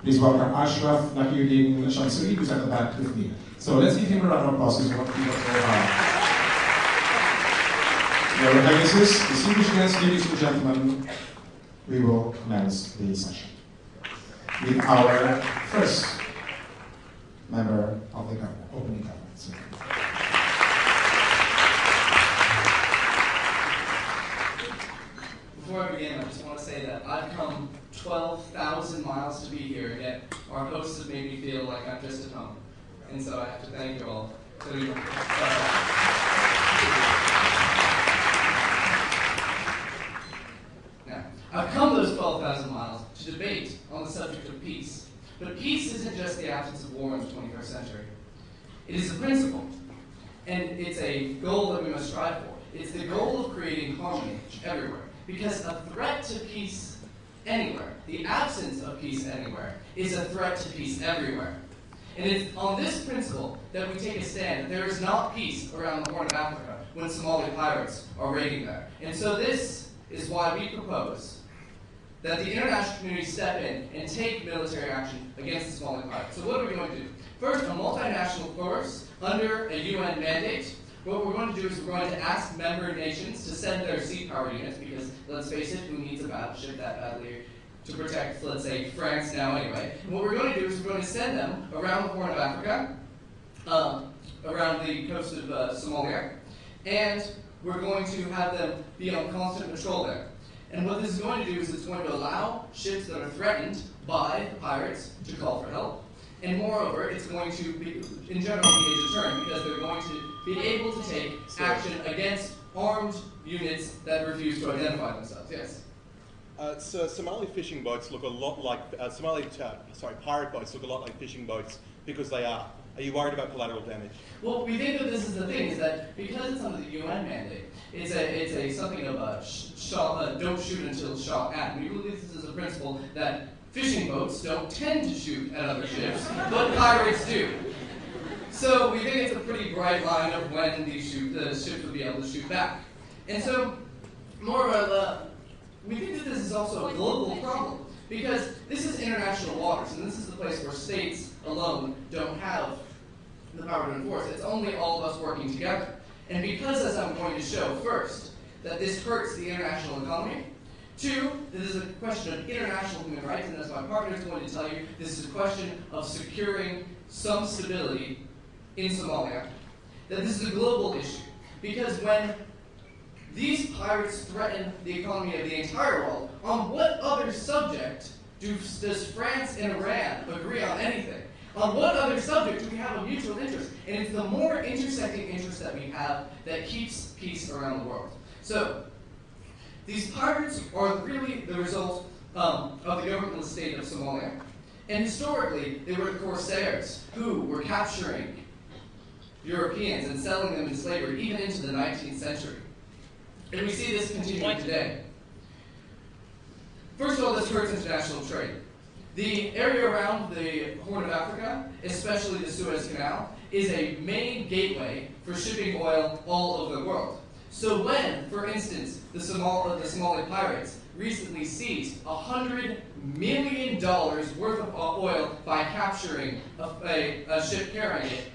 Please welcome Ashraf Nakiuddin Shamsuri, who's at the back with me. So let's give him a round of applause. Your Highnesses, distinguished guests, ladies and gentlemen, we will commence the session with our first member of the government, opening government. So, before I begin, I just want to say that I've come 12,000 miles to be here, and yet our hosts have made me feel like I'm just at home. And so I have to thank you all. Now, I've come those 12,000 miles to debate on the subject of peace. But peace isn't just the absence of war in the 21st century. It is a principle, and it's a goal that we must strive for. It's the goal of creating harmony everywhere. Because a threat to peace anywhere, the absence of peace anywhere, is a threat to peace everywhere. And it's on this principle that we take a stand. There is not peace around the Horn of Africa when Somali pirates are raiding there. And so this is why we propose that the international community step in and take military action against the Somali pirates. So what are we going to do? First, a multinational force under a UN mandate. What we're going to do is we're going to ask member nations to send their sea power units, because let's face it, who needs a battleship that badly to protect, let's say, France now anyway. And what we're going to do is we're going to send them around the Horn of Africa, around the coast of Somalia, and we're going to have them be on constant patrol there. And what this is going to do is it's going to allow ships that are threatened by the pirates to call for help. And moreover, it's going to be, in general, be a deterrent, because they're going to be able to take action against armed units that refuse to identify themselves. Yes? So Somali fishing boats look a lot like, pirate boats look a lot like fishing boats because they are. Are you worried about collateral damage? Well, we think that this is the thing, is that because it's under the UN mandate, it's something of a don't shoot until shot at. We believe this is a principle that fishing boats don't tend to shoot at other ships, but pirates do. So we think it's a pretty bright line of when the ships would be able to shoot back. And so, we think that this is also a global problem, because this is international waters, and this is the place where states alone don't have the power to enforce. It's only all of us working together. And because, as I'm going to show, first, that this hurts the international economy. Two, this is a question of international human rights, and as my partner is going to tell you, this is a question of securing some stability in Somalia. That this is a global issue, because when these pirates threaten the economy of the entire world, on what other subject does France and Iran agree on anything? On what other subject do we have a mutual interest? And it's the more intersecting interest that we have that keeps peace around the world. So, these pirates are really the result of the governmental state of Somalia. And historically, they were the corsairs who were capturing Europeans and selling them in slavery, even into the 19th century. And we see this continuing today. First of all, this hurts international trade. The area around the Horn of Africa, especially the Suez Canal, is a main gateway for shipping oil all over the world. So when, for instance, the Somali pirates recently seized $100 million worth of oil by capturing a ship carrying it,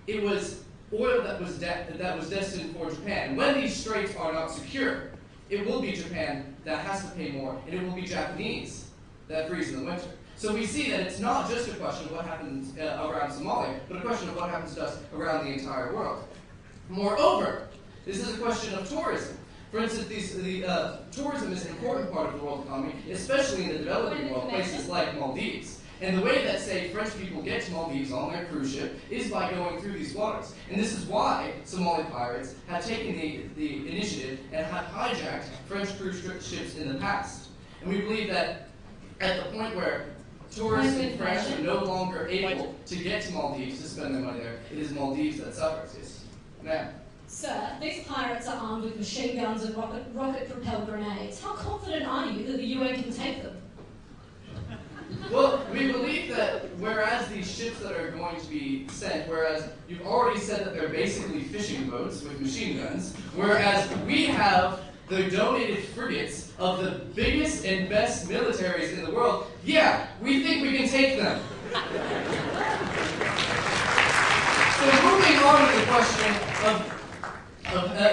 it was oil that was destined for Japan. When these straits are not secure, it will be Japan that has to pay more, and it will be Japanese that freeze in the winter. So we see that it's not just a question of what happens around Somalia, but a question of what happens to us around the entire world. Moreover, this is a question of tourism. For instance, tourism is an important part of the world economy, especially in the developing world, places like Maldives. And the way that, say, French people get to Maldives on their cruise ship is by going through these waters. And this is why Somali pirates have taken the initiative and have hijacked French cruise ships in the past. And we believe that at the point where tourists in France are no longer able to get to Maldives to spend their money there, it is Maldives that suffers. Yes. Ma'am. Sir, these pirates are armed with machine guns and rocket-propelled grenades. How confident are you that the UN can take them? Well, we believe that whereas these ships that are going to be sent, whereas you've already said that they're basically fishing boats with machine guns, whereas we have the donated frigates of the biggest and best militaries in the world, yeah, We think we can take them. So moving on to the question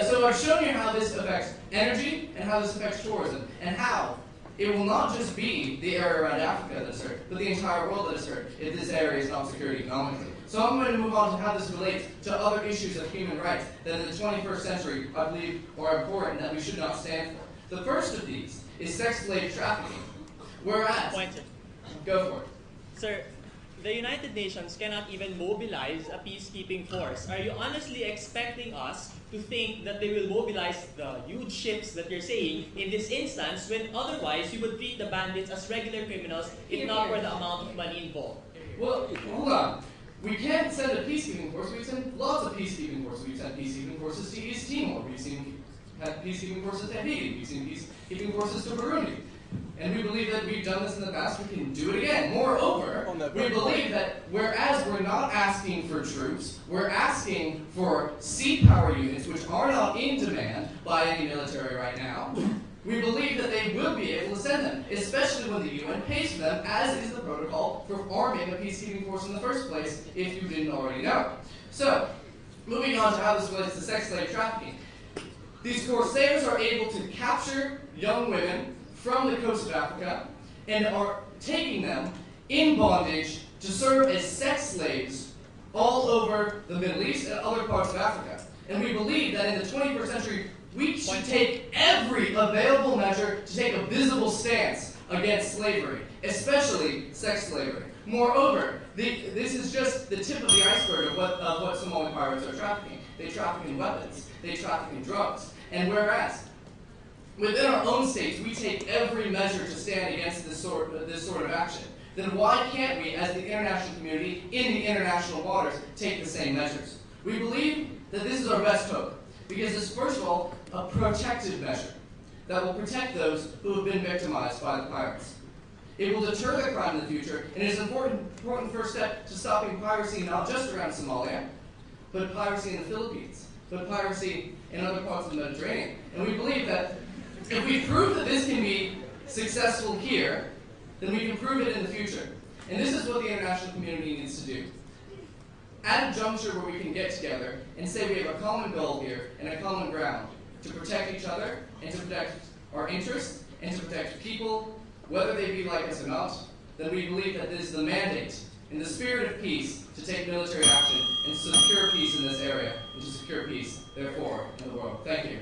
so I've shown you how this affects energy and how this affects tourism, and how it will not just be the area around Africa that's hurt, but the entire world that is hurt if this area is not secured economically. So I'm going to move on to how this relates to other issues of human rights that in the 21st century I believe are important that we should not stand for. The first of these is sex slave trafficking. Whereas, go for it. Sir, the United Nations cannot even mobilize a peacekeeping force. Are you honestly expecting us to think that they will mobilize the huge ships that you're saying in this instance, when otherwise you would treat the bandits as regular criminals if not for the amount of money involved? Well, hold on. We can't send a peacekeeping force. We've sent lots of peacekeeping forces. We've sent peacekeeping forces to East Timor. We've had peacekeeping forces to Haiti. We've seen peacekeeping forces to Burundi. And we believe that we've done this in the past, we can do it again. Moreover, we believe that whereas we're not asking for troops, we're asking for sea power units, which are not in demand by any military right now, we believe that they will be able to send them, especially when the UN pays for them, as is the protocol for arming a peacekeeping force in the first place, if you didn't already know. So, moving on to how this relates to sex slave trafficking. These corsairs are able to capture young women from the coast of Africa and are taking them in bondage to serve as sex slaves all over the Middle East and other parts of Africa. And we believe that in the 21st century, we should take every available measure to take a visible stance against slavery, especially sex slavery. Moreover, this is just the tip of the iceberg of what Somali pirates are trafficking. They traffic in weapons, they traffic in drugs. And whereas within our own states, we take every measure to stand against this sort of action, then why can't we, as the international community, in the international waters, take the same measures? We believe that this is our best hope, because it's, first of all, a protective measure that will protect those who have been victimized by the pirates. It will deter the crime in the future, and it is an important first step to stopping piracy not just around Somalia, but piracy in the Philippines, but piracy in other parts of the Mediterranean. And we believe that if we prove that this can be successful here, then we can prove it in the future. And this is what the international community needs to do. At a juncture where we can get together and say we have a common goal here and a common ground to protect each other and to protect our interests and to protect people, whether they be like us or not, then we believe that this is the mandate in the spirit of peace to take military action and to secure peace in this area and to secure peace, therefore, in the world. Thank you.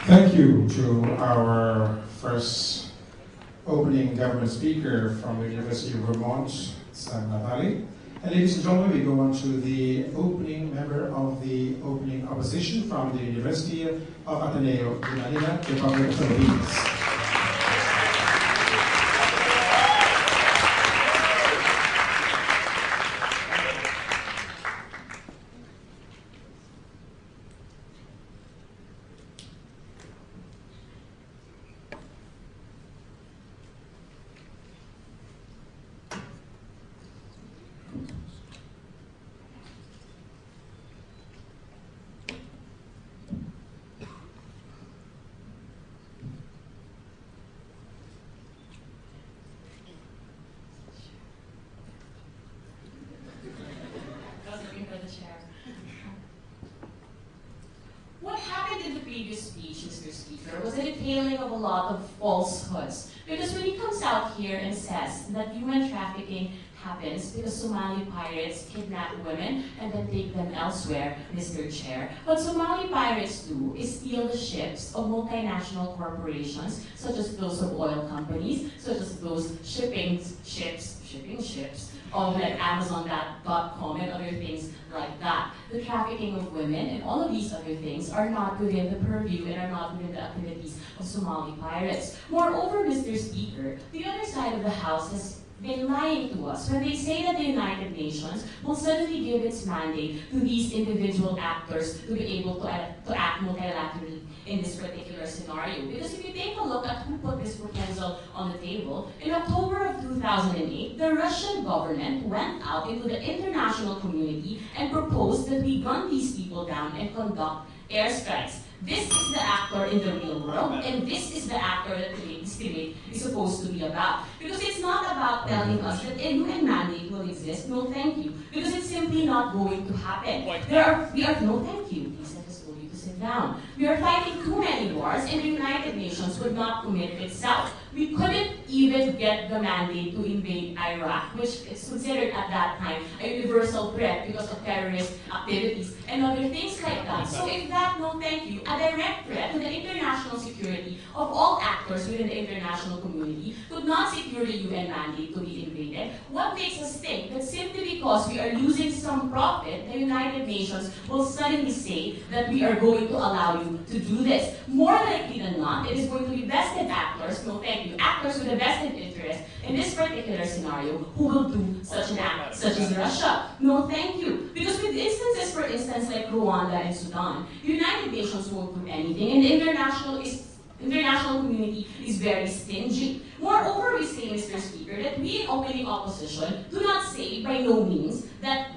Thank you to our first opening government speaker from the University of Vermont, Sam Natali. And ladies and gentlemen, we go on to the opening member of the opening opposition from the University of Ateneo de Manila, Republic of the Philippines. What happened in the previous speech, Mr. Speaker, was a detailing of a lot of falsehoods. Because when he comes out here and says that human trafficking happens because Somali pirates kidnap women and then take them elsewhere, Mr. Chair, what Somali pirates do is steal the ships of multinational corporations, such as those of oil companies, such as those shipping ships, of like Amazon.com and other things like that. The trafficking of women and all of these other things are not within the purview and are not within the activities of Somali pirates. Moreover, Mr. Speaker, the other side of the House has been lying to us when they say that the United Nations will suddenly give its mandate to these individual actors to be able to act multilaterally in this particular scenario. Because if you take a look at who put this proposal on the table, in October of 2008, the Russian government went out into the international community and proposed that we gun these people down and conduct airstrikes This is the actor in the real world, and this is the actor that this debate is supposed to be about. Because it's not about telling us that a UN mandate will exist. No, thank you. Because it's simply not going to happen. No, thank you. Please let us told you to sit down. We are fighting too many wars, and the United Nations would not commit itself. We couldn't even get the mandate to invade Iraq, which is considered at that time a universal threat because of terrorist activities and other things like that. So if that, no thank you, a direct threat to the international security of all actors within the international community could not secure the UN mandate to be invaded, what makes us think that simply because we are losing some profit, the United Nations will suddenly say that we are going to allow you to do this? More likely than not, it is going to be vested actors, no thank you, actors with a vested interest in this particular scenario who will do such an act, such as Russia. No thank you. Because with instances, for instance, like Rwanda and Sudan, the United Nations won't do anything, and the international community is very stingy. Moreover, we say, Mr. Speaker, that we in opening opposition do not say by no means that,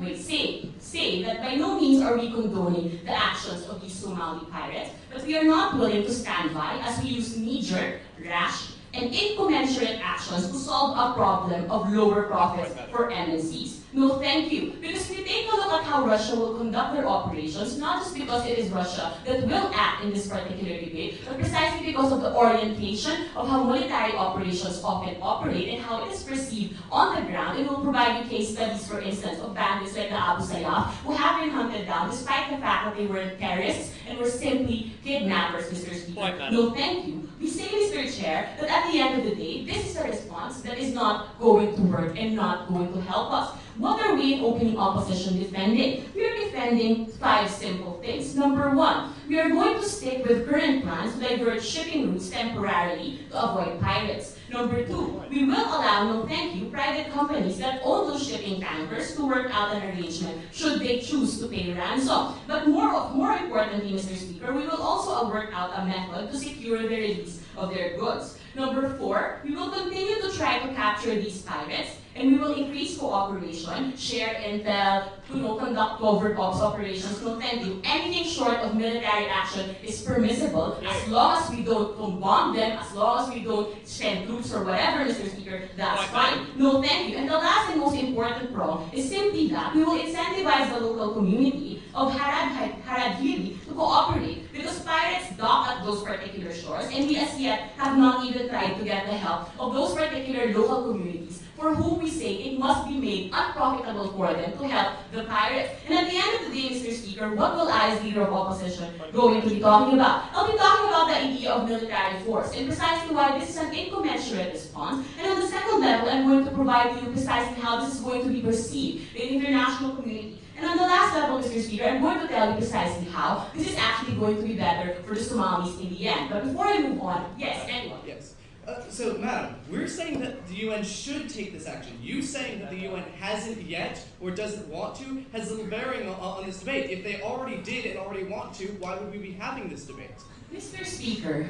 say that by no means are we condoning the actions of these Somali pirates, but we are not willing to stand by as we use knee-jerk, rash, and incommensurate actions to solve a problem of lower profits for MNCs. No, thank you. Because if you take a look at how Russia will conduct their operations, not just because it is Russia that will act in this particular debate, but precisely because of the orientation of how military operations often operate and how it is perceived on the ground. It will provide you case studies, for instance, of bandits like the Abu Sayyaf who have been hunted down despite the fact that they weren't terrorists and were simply kidnappers, Mr. Speaker. No, thank you. We say, Mr. Chair, that at the end of the day, this is a response that is not going to work and not going to help us. What are we in opening opposition defending? We are defending 5 simple things. Number 1, we are going to stick with current plans to divert shipping routes temporarily to avoid pirates. Number 2, we will allow, no thank you, private companies that own those shipping tankers to work out an arrangement should they choose to pay ransom. But more importantly, Mr. Speaker, we will also work out a method to secure the release of their goods. Number 4, we will continue to try to capture these pirates, and we will increase cooperation, share intel, conduct covert ops operations. No, thank you. Anything short of military action is permissible as long as we don't bomb them, as long as we don't send troops or whatever, Mr. Speaker, that's fine. No, thank you. And the last and most important prong is simply that we will incentivize the local community of Haradhiri to cooperate because pirates dock at those particular shores, and we as yet have not even tried to get the help of those particular local communities for whom we say it must be made unprofitable for them to help the pirates. And at the end of the day, Mr. Speaker, what will I, as leader of opposition, going to be talking about? I'll be talking about the idea of military force and precisely why this is an incommensurate response. And on the second level, I'm going to provide to you precisely how this is going to be perceived in the international community. And on the last level, Mr. Speaker, I'm going to tell you precisely how this is actually going to be better for the Somalis in the end. But before I move on, yes, anyone? Yes. So, Madam, we're saying that the UN should take this action. You saying that the UN hasn't yet or doesn't want to has little bearing on this debate. If they already did and already want to, why would we be having this debate? Mr. Speaker,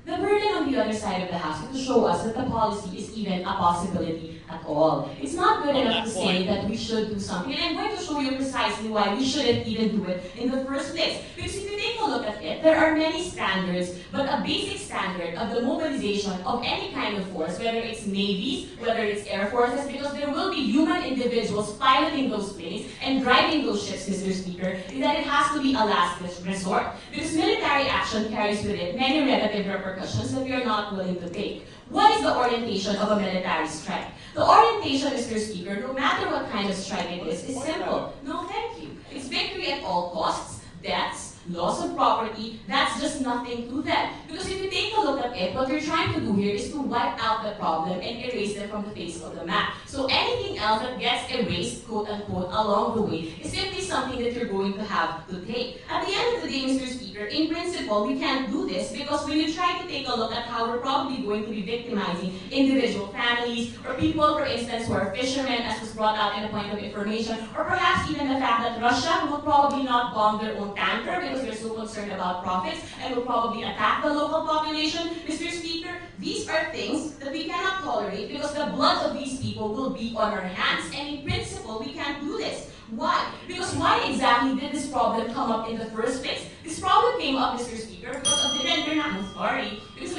the burden on the other side of the house is to show us that the policy is even a possibility at all. It's not good enough to say that we should do something. And I'm going to show you precisely why we shouldn't even do it in the first place. Because if you take a look at it, there are many standards, but a basic standard of the mobilization of any kind of force, whether it's navies, whether it's air forces, because there will be human individuals piloting those planes and driving those ships, Mr. Speaker, is that it has to be a last resort. Because military action carries with it many negative repercussions that we are not willing to take. What is the orientation of a military strike? The orientation, Mr. Speaker, no matter what kind of strike it is simple. No, thank you. It's victory at all costs, deaths, loss of property, that's just nothing to them. Because if you take a look at it, what you're trying to do here is to wipe out the problem and erase them from the face of the map. So anything else that gets erased, quote unquote, along the way is simply something that you're going to have to take. At the end of the day, Mr. Speaker, in principle, we can't do this because when you try to take a look at how we're probably going to be victimizing individual families or people, for instance, who are fishermen, as was brought out in a point of information, or perhaps even the fact that Russia will probably not bomb their own tanker because they're so concerned about profits and will probably attack the local population. Mr. Speaker, these are things that we cannot tolerate because the blood of these people will be on our hands. And in principle, we can't do this. Why? Because why exactly did this problem come up in the first place? This problem came up, Mr. Speaker, because of the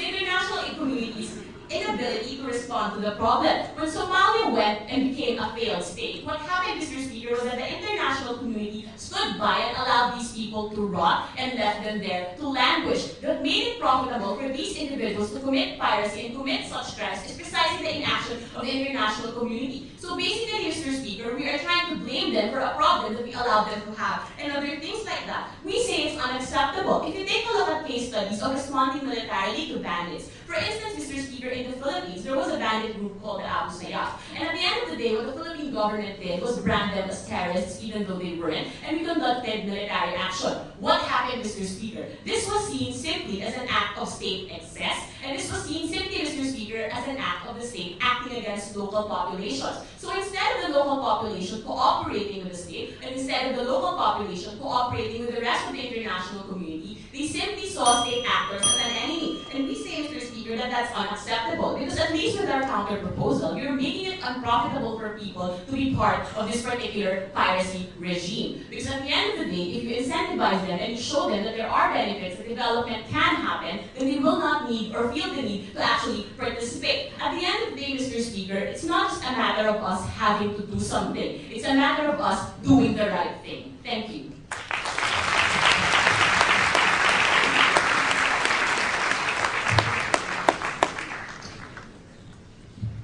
international community's inability to respond to the problem. When Somalia went and became a failed state, what happened, Mr. Speaker, was that the international community stood by and allowed these people to rot and left them there to languish. What made it profitable for these individuals to commit piracy and commit such crimes is precisely the inaction of the international community. So basically, Mr. Speaker, we are trying to blame them for a problem that we allowed them to have and other things like that. We say it's unacceptable. If you take a look at case studies of responding militarily to bandits, for instance, Mr. Speaker, in the Philippines, there was a bandit group called the Abu Sayyaf. And at the end of the day, what the Philippine government did was brand them as terrorists, even though they weren't, and we conducted military action. What happened, Mr. Speaker? This was seen simply as an act of state excess, and this was seen simply, Mr. Speaker, as an act of the state acting against local populations. So instead of the local population cooperating with the state, and instead of the local population cooperating with the rest of the international community, they simply saw state actors as an enemy. And we say, Mr. Speaker, that that's unacceptable. Because at least with our counter proposal, you're making it unprofitable for people to be part of this particular piracy regime. Because at the end of the day, if you incentivize them and you show them that there are benefits, that development can happen, then they will not need or feel the need to actually participate. At the end of the day, Mr. Speaker, it's not just a matter of us having to do something. It's a matter of us doing the right thing. Thank you.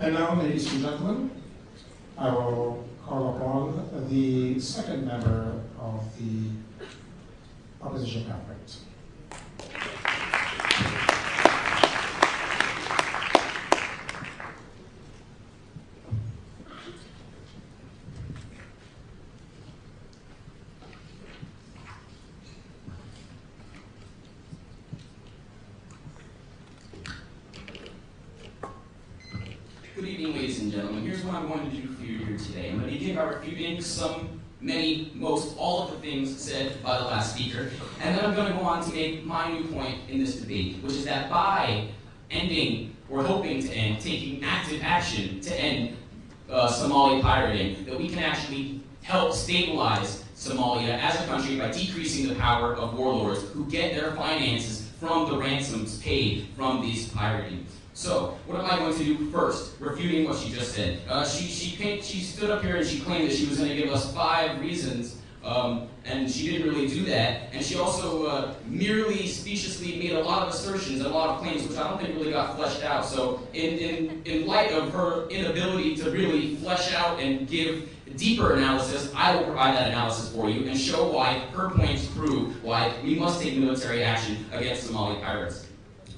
And now, ladies and gentlemen, I will call upon the second member of the opposition conference. Good evening, ladies and gentlemen. Here's what I'm going to do for you here today. I'm going to begin by refuting all of the things said by the last speaker, and then I'm going to go on to make my new point in this debate, which is that by ending, or hoping to end, taking active action to end Somali pirating, that we can actually help stabilize Somalia as a country by decreasing the power of warlords who get their finances from the ransoms paid from these pirating. So, what am I going to do first? Refuting what she just said. She stood up here and she claimed that she was going to give us 5 reasons, and she didn't really do that. And she also merely speciously made a lot of assertions and a lot of claims, which I don't think really got fleshed out. So, in light of her inability to really flesh out and give deeper analysis, I will provide that analysis for you and show why her points prove why we must take military action against Somali pirates.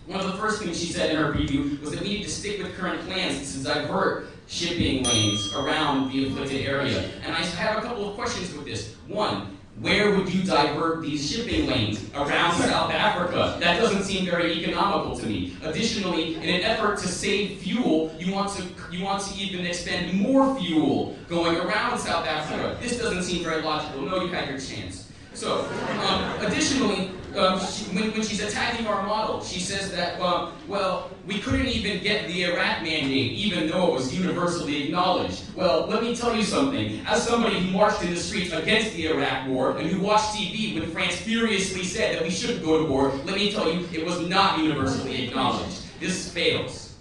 One of the first things she said in her preview was that we need to stick with current plans to divert shipping lanes around the afflicted area. And I have a couple of questions with this. One, where would you divert these shipping lanes? Around South Africa? That doesn't seem very economical to me. Additionally, in an effort to save fuel, you want to even expend more fuel going around South Africa. This doesn't seem very logical. No, you had your chance. So, additionally, when she's attacking our model, she says that, well, we couldn't even get the Iraq mandate, even though it was universally acknowledged. Well, let me tell you something. As somebody who marched in the streets against the Iraq war, and who watched TV when France furiously said that we shouldn't go to war, let me tell you, it was not universally acknowledged. This fails.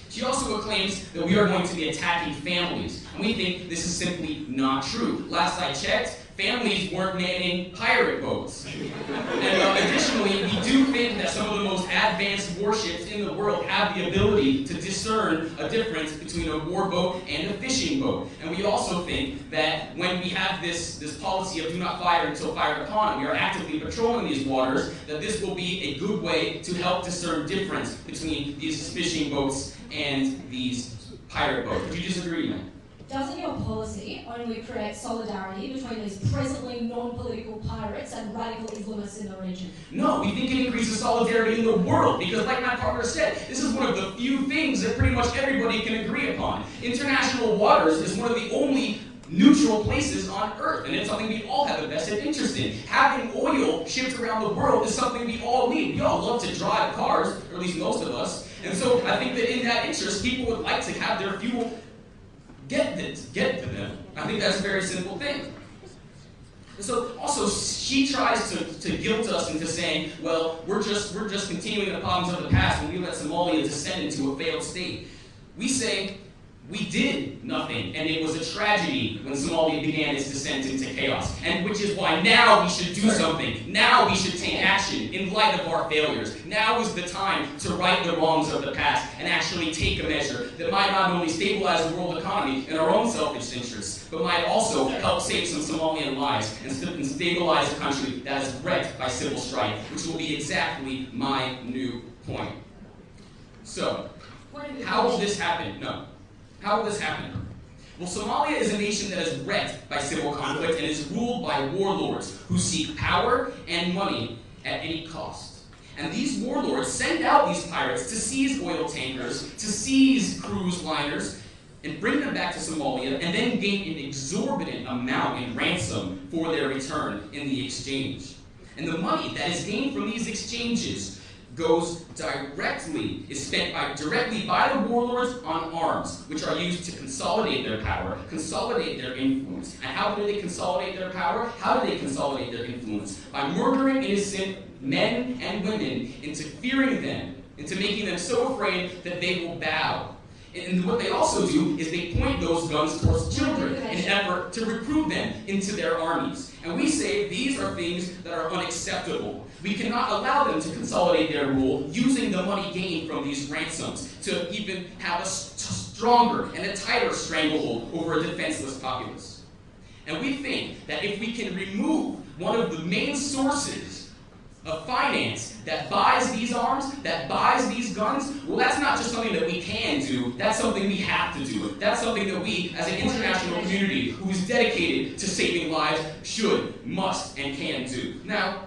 She also claims that we are going to be attacking families, and we think this is simply not true. Last I checked, families weren't manning pirate boats. And additionally, we do think that some of the most advanced warships in the world have the ability to discern a difference between a war boat and a fishing boat. And we also think that when we have this policy of do not fire until fired upon, we are actively patrolling these waters, that this will be a good way to help discern difference between these fishing boats and these pirate boats. Would you disagree, man? Doesn't your policy only create solidarity between these presently non-political pirates and radical Islamists in the region? No, we think it increases solidarity in the world, because like my partner said, this is one of the few things that pretty much everybody can agree upon. International waters is one of the only neutral places on Earth, and it's something we all have a vested interest in. Having oil shipped around the world is something we all need. We all love to drive cars, or at least most of us, and so I think that in that interest, people would like to have their fuel get to them I think that's a very simple thing. So also, she tries to guilt us into saying, well, we're just continuing the problems of the past when we let Somalia descend into a failed state. We say, we did nothing, and it was a tragedy when Somalia began its descent into chaos, and which is why now we should do something. Now we should take action in light of our failures. Now is the time to right the wrongs of the past and actually take a measure that might not only stabilize the world economy in our own selfish interests, but might also help save some Somalian lives and stabilize a country that is wrecked by civil strife, which will be exactly my new point. So, how will this happen? No. How will this happen? Well, Somalia is a nation that is wrecked by civil conflict and is ruled by warlords who seek power and money at any cost. And these warlords send out these pirates to seize oil tankers, to seize cruise liners, and bring them back to Somalia, and then gain an exorbitant amount in ransom for their return in the exchange. And the money that is gained from these exchanges is spent directly by the warlords on arms, which are used to consolidate their power, consolidate their influence. And how do they consolidate their power? How do they consolidate their influence? By murdering innocent men and women, into fearing them, into making them so afraid that they will bow. And what they also do is they point those guns towards children in an effort to recruit them into their armies. And we say these are things that are unacceptable. We cannot allow them to consolidate their rule using the money gained from these ransoms to even have a stronger and a tighter stranglehold over a defenseless populace. And we think that if we can remove one of the main sources of finance that buys these arms, that buys these guns, well, that's not just something that we can do, that's something we have to do. That's something that we, as an international community who is dedicated to saving lives, should, must, and can do. Now,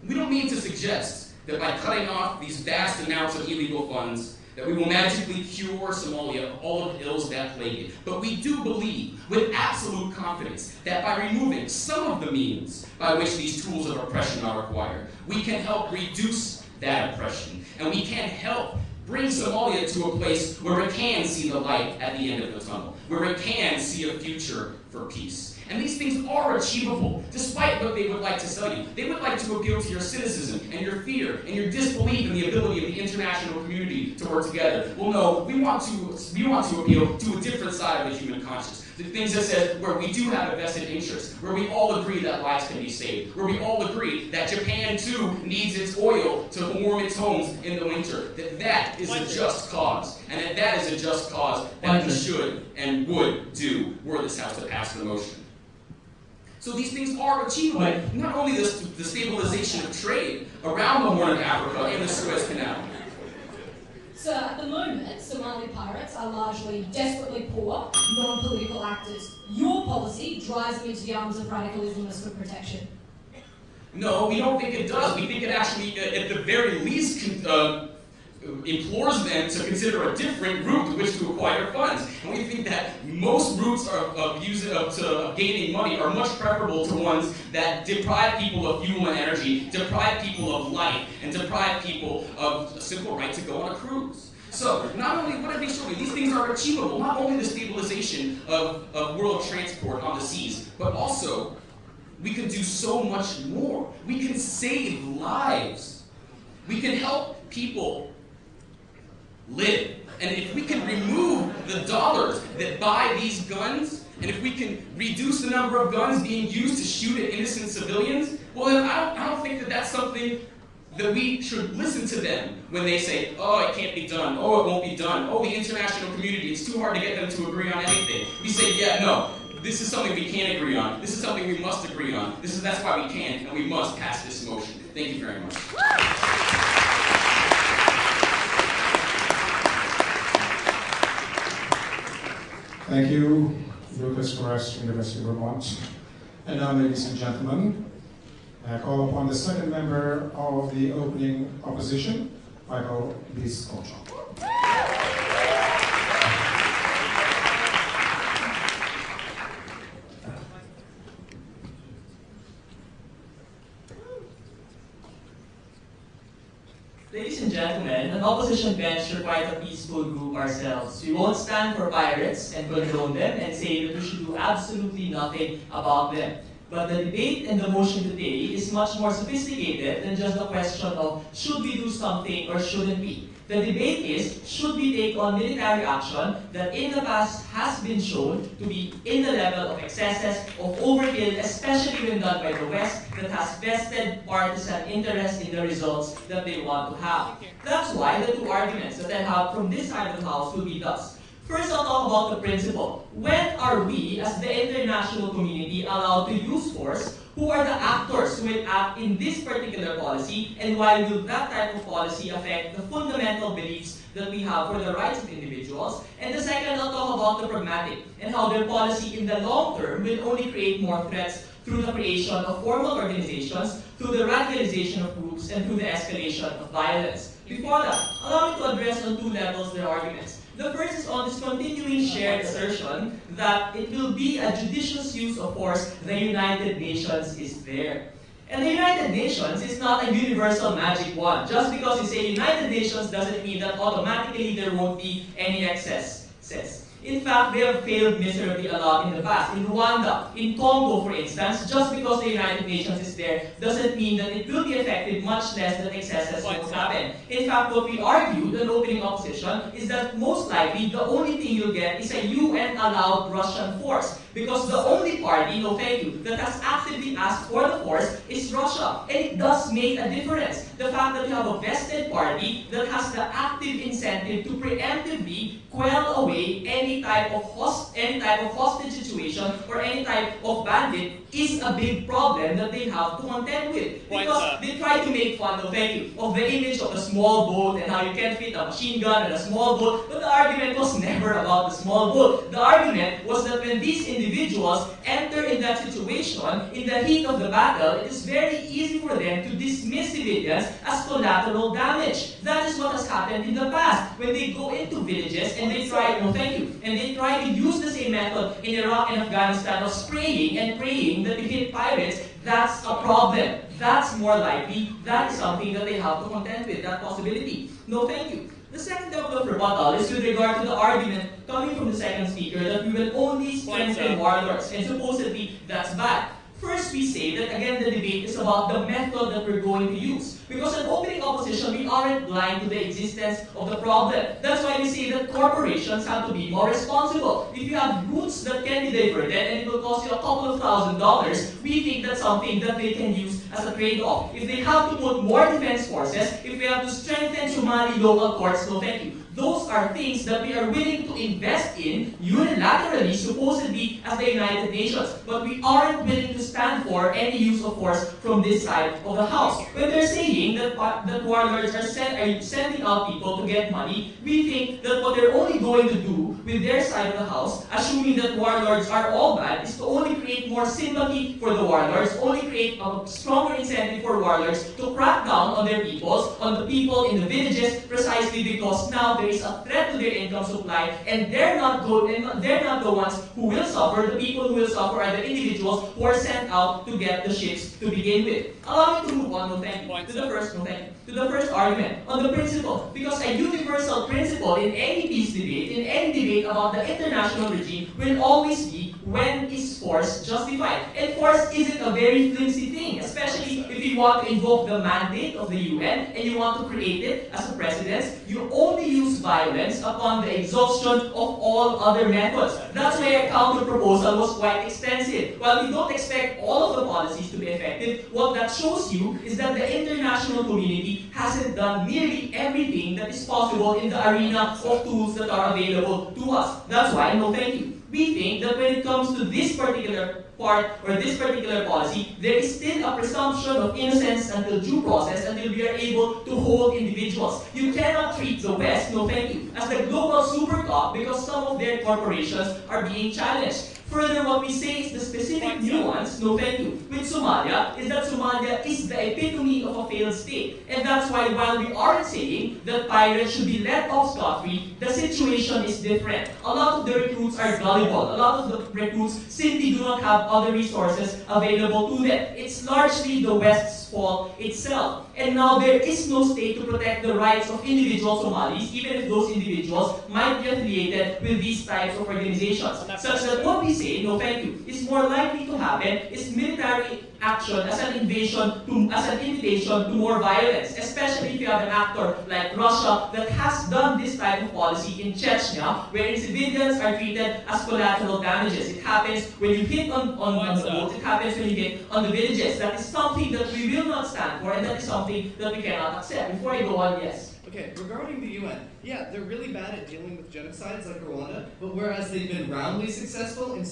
we don't mean to suggest that by cutting off these vast amounts of illegal funds, that we will magically cure Somalia of all of the ills that plague it. But we do believe, with absolute confidence, that by removing some of the means by which these tools of oppression are acquired, we can help reduce that oppression. And we can help bring Somalia to a place where it can see the light at the end of the tunnel, where it can see a future for peace. And these things are achievable, despite what they would like to tell you. They would like to appeal to your cynicism and your fear and your disbelief in the ability of the international community to work together. Well, no, we want to appeal to a different side of the human conscience. The things that says where we do have a vested interest, where we all agree that lives can be saved, where we all agree that Japan too needs its oil to warm its homes in the winter. That is a just cause, and that is a just cause that we should and would do were this House to pass the motion. So these things are achievable. Not only the stabilization of trade around the Horn of Africa and the Suez Canal. So at the moment, Somali pirates are largely desperately poor, non-political actors. Your policy drives them into the arms of radical Islamists for protection. No, we don't think it does. We think it actually, at the very least, implores them to consider a different route to which to acquire funds. And we think that most routes of gaining money are much preferable to ones that deprive people of fuel and energy, deprive people of life, and deprive people of a simple right to go on a cruise. So, not only, what did they show you? These things are achievable. Not only the stabilization of world transport on the seas, but also we can do so much more. We can save lives. We can help people live. And if we can remove the dollars that buy these guns, and if we can reduce the number of guns being used to shoot at innocent civilians, well, then I don't think that that's something that we should listen to them when they say, oh, it can't be done, oh, it won't be done, oh, the international community, it's too hard to get them to agree on anything. We say, yeah, no, this is something we can agree on, this is something we must agree on, that's why we can and we must pass this motion. Thank you very much. Thank you, Lucas Forrest, University of Vermont. And now, ladies and gentlemen, I call upon the second member of the opening opposition, Michael Biscocho. Ladies and gentlemen, an opposition bench, we're quite a peaceful group ourselves. We won't stand for pirates and condone them and say that we should do absolutely nothing about them. But the debate and the motion today is much more sophisticated than just the question of should we do something or shouldn't we. The debate is, should we take on military action that in the past has been shown to be in the level of excesses, of overkill, especially when done by the West, that has vested partisan interest in the results that they want to have. That's why the two arguments that I have from this side of the House will be thus. First, I'll talk about the principle. When are we, as the international community, allowed to use force? Who are the actors who will act in this particular policy, and why will that type of policy affect the fundamental beliefs that we have for the rights of individuals? And the second, I'll talk about the pragmatic, and how their policy in the long term will only create more threats through the creation of formal organizations, through the radicalization of groups, and through the escalation of violence. Before that, allow me to address on two levels their arguments. The first is on this continuing shared assertion that it will be a judicious use of force, the United Nations is there. And the United Nations is not a universal magic wand. Just because you say United Nations doesn't mean that automatically there won't be any excesses. In fact, they have failed miserably a lot in the past. In Rwanda, in Congo, for instance, just because the United Nations is there doesn't mean that it will be effective, much less that excesses won't happen. In fact, what we argued in opening opposition is that most likely the only thing you'll get is a UN-allowed Russian force. Because the only party, no thank you, that has actively asked for the force is Russia. And it does make a difference. The fact that you have a vested party that has the active incentive to preemptively quell away any type of hostage situation or any type of bandit is a big problem that they have to contend with. Because they try to make fun of the image of a small boat and how you can fit a machine gun in a small boat, but the argument was never about the small boat. The argument was that when these individuals enter in that situation, in the heat of the battle, it is very easy for them to dismiss civilians as collateral damage. That is what has happened in the past. When they go into villages and they try, and they try to use the same method in Iraq and Afghanistan of spraying and praying that you hit pirates, that's a problem. That's more likely. That is something that they have to contend with, that possibility. No, thank you. The second level of rebuttal is with regard to the argument coming from the second speaker that we will only strengthen warlords, and supposedly that's bad. First, we say that, again, the debate is about the method that we're going to use. Because in opening opposition, we aren't blind to the existence of the problem. That's why we say that corporations have to be more responsible. If you have routes that can be diverted and it will cost you a couple of $1,000s, we think that's something that they can use as a trade-off. If they have to put more defense forces, if we have to strengthen Somali local courts, no thank you. Those are things that we are willing to invest in unilaterally, supposedly, as the United Nations. But we aren't willing to stand for any use of force from this side of the House. When they're saying that warlords are sending out people to get money, we think that what they're only going to do with their side of the House, assuming that warlords are all bad, is to only create more sympathy for the warlords, only create a stronger incentive for warlords to crack down on their peoples, on the people in the villages, precisely because now there is a threat to their income supply, and they're not the ones who will suffer. The people who will suffer are the individuals who are sent out to get the ships to begin with. Allow me to move on, to the first argument on the principle. Because a universal principle in any peace debate, in any debate about the international regime, will always be when is force justified. And force isn't a very flimsy thing, especially if you want to invoke the mandate of the UN and you want to create it as a precedence. You only use violence upon the exhaustion of all other methods. That's why a counter proposal was quite extensive. While we don't expect all of the policies to be effective, what that shows you is that the international community hasn't done nearly everything that is possible in the arena of tools that are available to us. That's why, no thank you. We think that when it comes to this particular part or this particular policy, there is still a presumption of innocence until due process, until we are able to hold individuals. You cannot treat the West, no thank you, as the global super top because some of their corporations are being challenged. Further, what we say is the specific nuance, no thank you, with Somalia is that Somalia is the epitome of a failed state. And that's why while we aren't saying that pirates should be let off scot-free, the situation is different. A lot of the recruits are gullible. A lot of the recruits simply do not have other resources available to them. It's largely the West's fault itself. and now there is no state to protect the rights of individual Somalis, even if those individuals might be affiliated with these types of organizations. Such that what we say, no thank you, is more likely to happen is military action as an invitation to more violence, especially if you have an actor like Russia that has done this type of policy in Chechnya, where civilians are treated as collateral damages. It happens when you hit on the boats, it happens when you hit on the villages. That is something that we will not stand for, and that is something that we cannot accept. Before I go on, yes. Okay, regarding the UN, yeah, they're really bad at dealing with genocides like Rwanda, but whereas they've been roundly successful in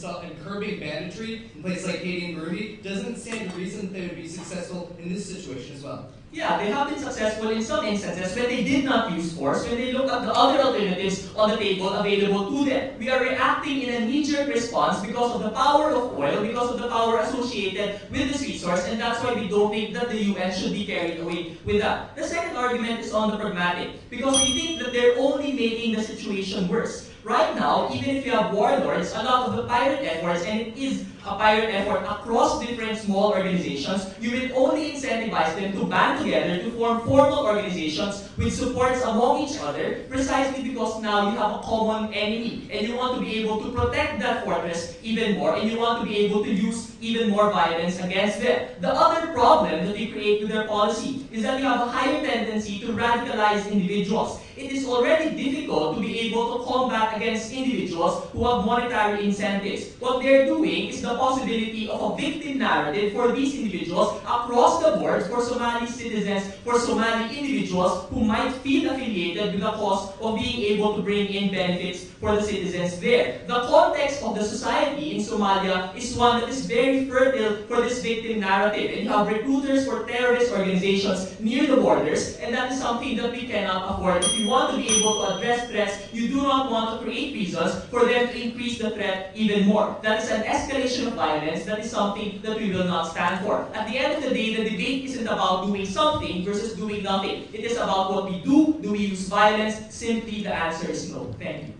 curbing banditry in places like Haiti and Burundi, doesn't it stand to reason that they would be successful in this situation as well? Yeah, they have been successful in some instances when they did not use force, when they look at the other alternatives on the table available to them. We are reacting in a knee-jerk response because of the power of oil, because of the power associated with this resource, and that's why we don't think that the UN should be carried away with that. The second argument is on the pragmatic, because we think that they're only making the situation worse. Right now, even if you have warlords, a lot of the pirate efforts, and it is a pirate effort across different small organizations, you will only incentivize them to band together to form formal organizations with supports among each other, precisely because now you have a common enemy, and you want to be able to protect that fortress even more, and you want to be able to use even more violence against them. The other problem that we create with their policy is that you have a higher tendency to radicalize individuals. It is already difficult to be able to combat against individuals who have monetary incentives. What they're doing is the possibility of a victim narrative for these individuals across the board, for Somali citizens, for Somali individuals who might feel affiliated with the cause of being able to bring in benefits for the citizens there. The context of the society in Somalia is one that is very fertile for this victim narrative, and you have recruiters for terrorist organizations near the borders, and that is something that we cannot afford. If you want to be able to address threats, you do not want to create reasons for them to increase the threat even more. That is an escalation of violence. That is something that we will not stand for. At the end of the day, the debate isn't about doing something versus doing nothing. It is about what we do. Do we use violence? Simply the answer is no. Thank you.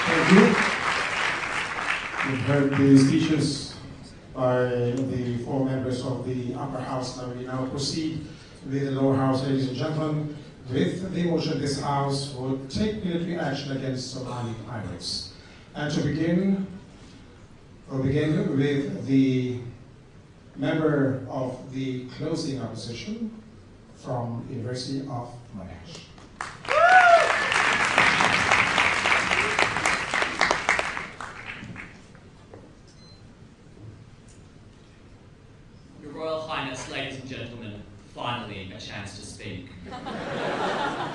Thank you. We've heard the speeches by the four members of the upper house. Now we now proceed with the lower house, ladies and gentlemen, with the motion this house would take military action against Somali pirates. And to begin, we'll begin with the member of the closing opposition from the University of Monash. Your Royal Highness, ladies and gentlemen, finally a chance to speak.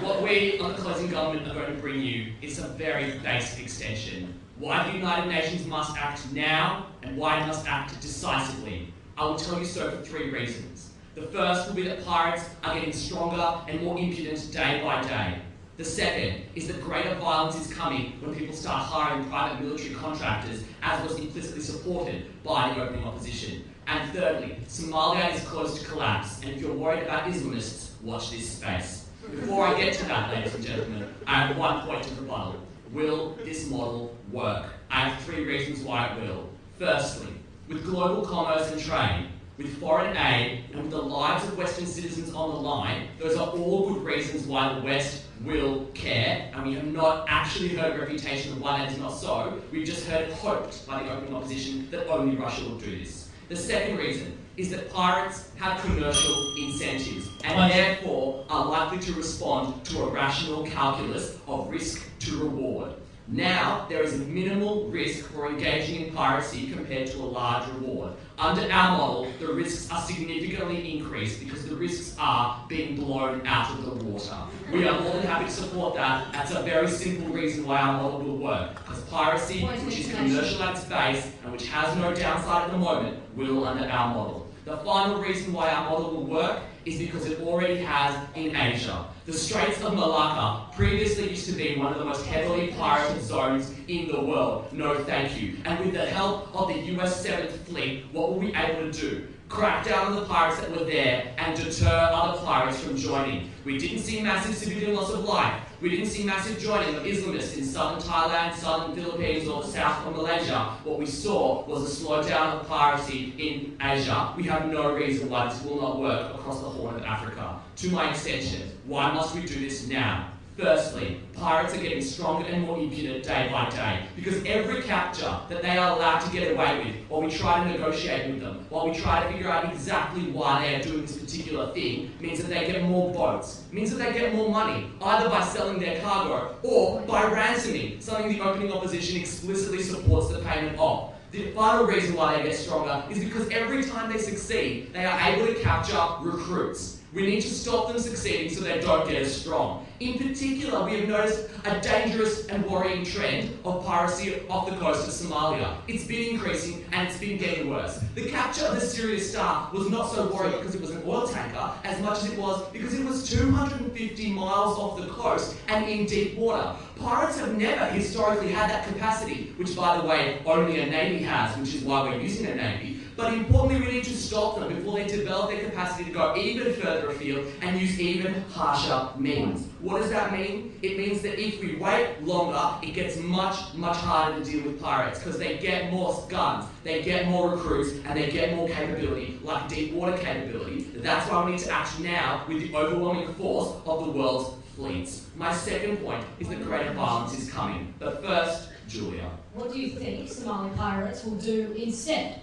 What we on the closing government are going to bring you is a very basic extension. Why the United Nations must act now and why it must act decisively. I will tell you so for 3 reasons. The first will be that pirates are getting stronger and more impudent day by day. The second is that greater violence is coming when people start hiring private military contractors, as was implicitly supported by the opening opposition. And thirdly, Somalia is close to collapse, and if you're worried about Islamists, watch this space. Before I get to that, ladies and gentlemen, I have one point of rebuttal. Will this model work? I have 3 reasons why it will. Firstly, with global commerce and trade, with foreign aid, and with the lives of Western citizens on the line, those are all good reasons why the West will care, and we have not actually heard a refutation of why that is not so. We've just heard it hoped by the opening opposition that only Russia will do this. The second reason is that pirates have commercial incentives and therefore are likely to respond to a rational calculus of risk to reward. Now, there is a minimal risk for engaging in piracy compared to a large reward. Under our model, the risks are significantly increased because the risks are being blown out of the water. We are more than happy to support that. That's a very simple reason why our model will work. Because piracy, which is commercial at its base and which has no downside at the moment, will under our model. The final reason why our model will work is because it already has in Asia. The Straits of Malacca previously used to be one of the most heavily pirated zones in the world. No thank you. And with the help of the US 7th Fleet, what were we able to do? Crack down on the pirates that were there and deter other pirates from joining. We didn't see massive civilian loss of life. We didn't see massive joining of Islamists in southern Thailand, southern Philippines, or the south of Malaysia. What we saw was a slowdown of piracy in Asia. We have no reason why this will not work across the Horn of Africa. To my extension, why must we do this now? Firstly, pirates are getting stronger and more impudent day by day because every capture that they are allowed to get away with, while we try to negotiate with them, while we try to figure out exactly why they are doing this particular thing, means that they get more boats, means that they get more money, either by selling their cargo or by ransoming, something the opening opposition explicitly supports the payment of. The final reason why they get stronger is because every time they succeed, they are able to capture recruits. We need to stop them succeeding so they don't get as strong. In particular, we have noticed a dangerous and worrying trend of piracy off the coast of Somalia. It's been increasing and it's been getting worse. The capture of the Sirius Star was not so worrying because it was an oil tanker as much as it was because it was 250 miles off the coast and in deep water. Pirates have never historically had that capacity, which by the way, only a navy has, which is why we're using a navy. But importantly, we need to stop them before they develop their capacity to go even further afield and use even harsher means. What does that mean? It means that if we wait longer, it gets much, much harder to deal with pirates because they get more guns, they get more recruits, and they get more capability, like deep water capability. That's why we need to act now with the overwhelming force of the world's fleets. My second point is that greater violence is coming. But first, Julia. What do you think Somali pirates will do instead?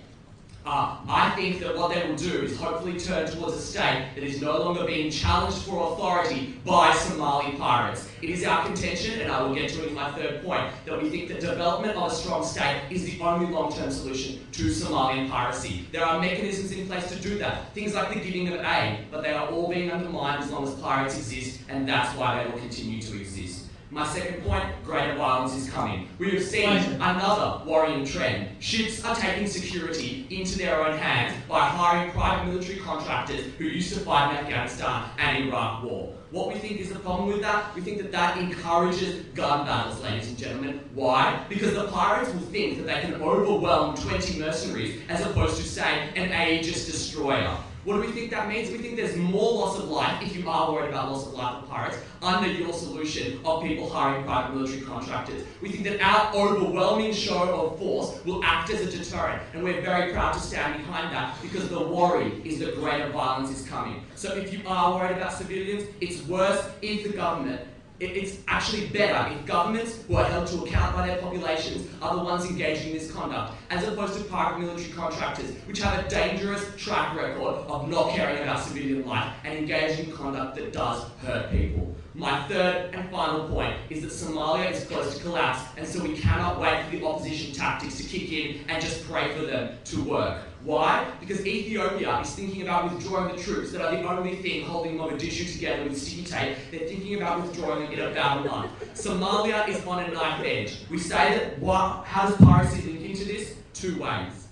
I think that what they will do is hopefully turn towards a state that is no longer being challenged for authority by Somali pirates. It is our contention, and I will get to it in my third point, that we think that development of a strong state is the only long-term solution to Somalian piracy. There are mechanisms in place to do that, things like the giving of aid, but they are all being undermined as long as pirates exist, and that's why they will continue to exist. My second point, greater violence is coming. We have seen another worrying trend. Ships are taking security into their own hands by hiring private military contractors who used to fight in Afghanistan and Iraq war. What we think is the problem with that? We think that that encourages gun battles, ladies and gentlemen. Why? Because the pirates will think that they can overwhelm 20 mercenaries as opposed to, say, an Aegis destroyer. What do we think that means? We think there's more loss of life, if you are worried about loss of life of pirates, under your solution of people hiring private military contractors. We think that our overwhelming show of force will act as a deterrent, and we're very proud to stand behind that because the worry is that greater violence is coming. So if you are worried about civilians, it's worse if the government it's actually better if governments who are held to account by their populations are the ones engaging in this conduct, as opposed to private military contractors, which have a dangerous track record of not caring about civilian life and engaging in conduct that does hurt people. My third and final point is that Somalia is close to collapse, and so we cannot wait for the opposition tactics to kick in and just pray for them to work. Why? Because Ethiopia is thinking about withdrawing the troops that are the only thing holding Mogadishu together with sticky tape. They're thinking about withdrawing in about a month. Somalia is on a knife edge. We say that, how does piracy link into this? Two ways.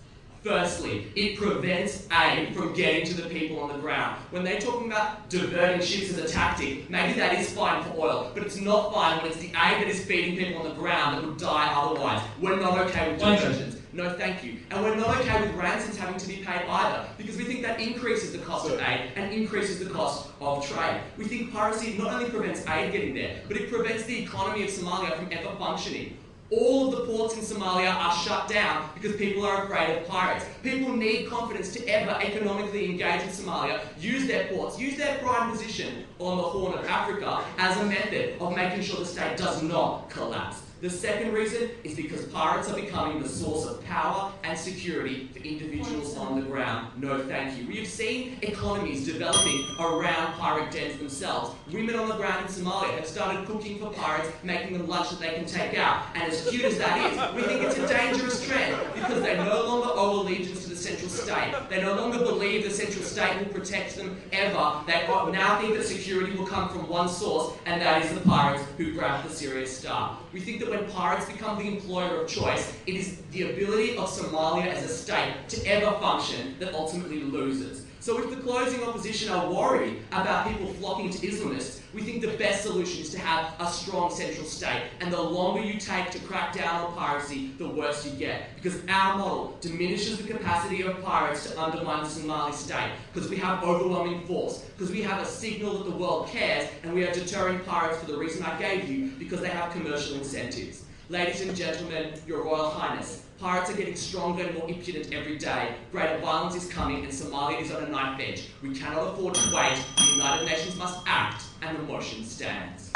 Firstly, it prevents aid from getting to the people on the ground. When they're talking about diverting ships as a tactic, maybe that is fine for oil, but it's not fine when it's the aid that is feeding people on the ground that would die otherwise. We're not okay with diversions. No, thank you. And we're not okay with ransoms having to be paid either, because we think that increases the cost of aid and increases the cost of trade. We think piracy not only prevents aid getting there, but it prevents the economy of Somalia from ever functioning. All of the ports in Somalia are shut down because people are afraid of pirates. People need confidence to ever economically engage in Somalia, use their ports, use their prime position on the Horn of Africa as a method of making sure the state does not collapse. The second reason is because pirates are becoming the source of power and security for individuals on the ground. No thank you. We have seen economies developing around pirate dens themselves. Women on the ground in Somalia have started cooking for pirates, making them lunch that they can take out. And as cute as that is, we think it's a dangerous trend because they no longer owe allegiance to the central state. They no longer believe the central state will protect them ever. They now think that security will come from one source, and that is the pirates who grabbed the Sirius Star. We think that when pirates become the employer of choice, it is the ability of Somalia as a state to ever function that ultimately loses. So if the closing opposition are worried about people flocking to Islamists, We think the best solution is to have a strong central state, and the longer you take to crack down on piracy, the worse you get. Because our model diminishes the capacity of pirates to undermine the Somali state, because we have overwhelming force, because we have a signal that the world cares, and we are deterring pirates for the reason I gave you, because they have commercial incentives. Ladies and gentlemen, Your Royal Highness, pirates are getting stronger and more impudent every day. Greater violence is coming, and Somalia is on a knife edge. We cannot afford to wait. The United Nations must act, and the motion stands.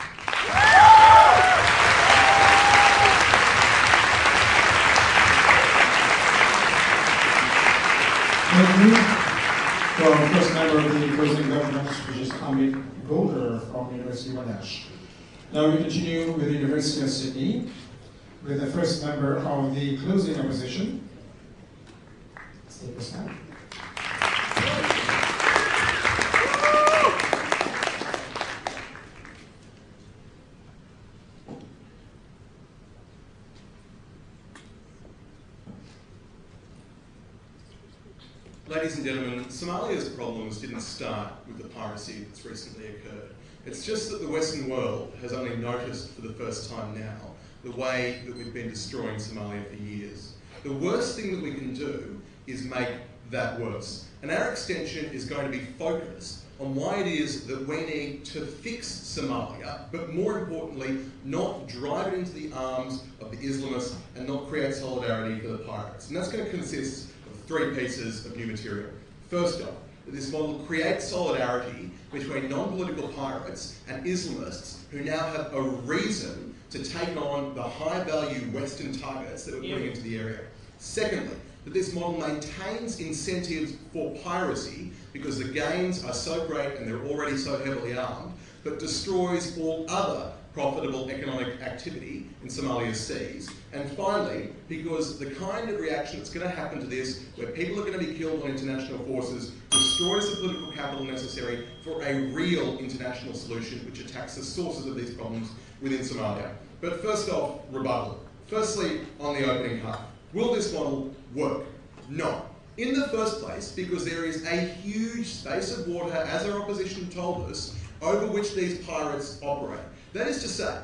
Thank you. Well, first member of the closing government, which is Amit Golder from University of Monash. Now we continue with the University of Sydney, with the first member of the closing opposition. Let's take this now. Ladies and gentlemen, Somalia's problems didn't start with the piracy that's recently occurred. It's just that the Western world has only noticed for the first time now the way that we've been destroying Somalia for years. The worst thing that we can do is make that worse. And our extension is going to be focused on why it is that we need to fix Somalia, but more importantly, not drive it into the arms of the Islamists and not create solidarity for the pirates. And that's going to consist of 3 pieces of new material. First off, this model creates solidarity between non-political pirates and Islamists who now have a reason to take on the high-value Western targets that we're putting into the area. Secondly, that this model maintains incentives for piracy because the gains are so great and they're already so heavily armed, but destroys all other profitable economic activity in Somalia's seas. And finally, because the kind of reaction that's going to happen to this, where people are going to be killed on international forces, destroys the political capital necessary for a real international solution which attacks the sources of these problems within Somalia. But first off, rebuttal. Firstly, on the opening half, will this model work? No. In the first place, because there is a huge space of water, as our opposition told us, over which these pirates operate. That is to say,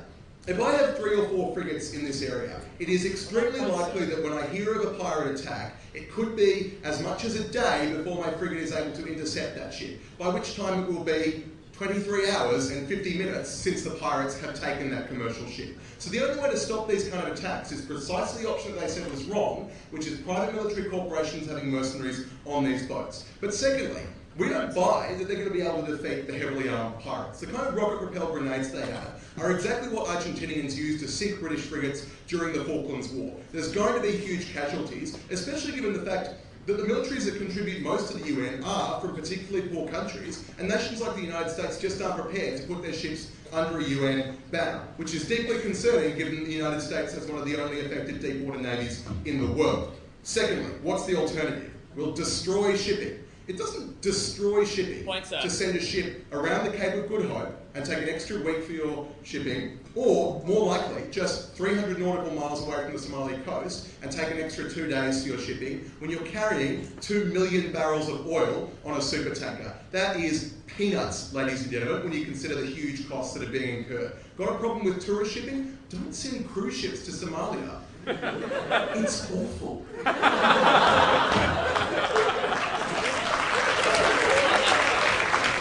if I have 3 or 4 frigates in this area, it is extremely likely that when I hear of a pirate attack, it could be as much as a day before my frigate is able to intercept that ship, by which time it will be 23 hours and 50 minutes since the pirates have taken that commercial ship. So the only way to stop these kind of attacks is precisely the option that they said was wrong, which is private military corporations having mercenaries on these boats. But secondly, we don't buy that they're going to be able to defeat the heavily armed pirates. The kind of rocket-propelled grenades they have are exactly what Argentinians used to sink British frigates during the Falklands War. There's going to be huge casualties, especially given the fact that the militaries that contribute most to the UN are from particularly poor countries, and nations like the United States just aren't prepared to put their ships under a UN banner, which is deeply concerning given the United States has one of the only effective deep water navies in the world. Secondly, what's the alternative? We'll destroy shipping. It doesn't destroy shipping to send a ship around the Cape of Good Hope and take an extra week for your shipping, or more likely, just 300 nautical miles away from the Somali coast and take an extra 2 days for your shipping when you're carrying 2 million barrels of oil on a supertanker. That is peanuts, ladies and gentlemen, when you consider the huge costs that are being incurred. Got a problem with tourist shipping? Don't send cruise ships to Somalia. It's awful.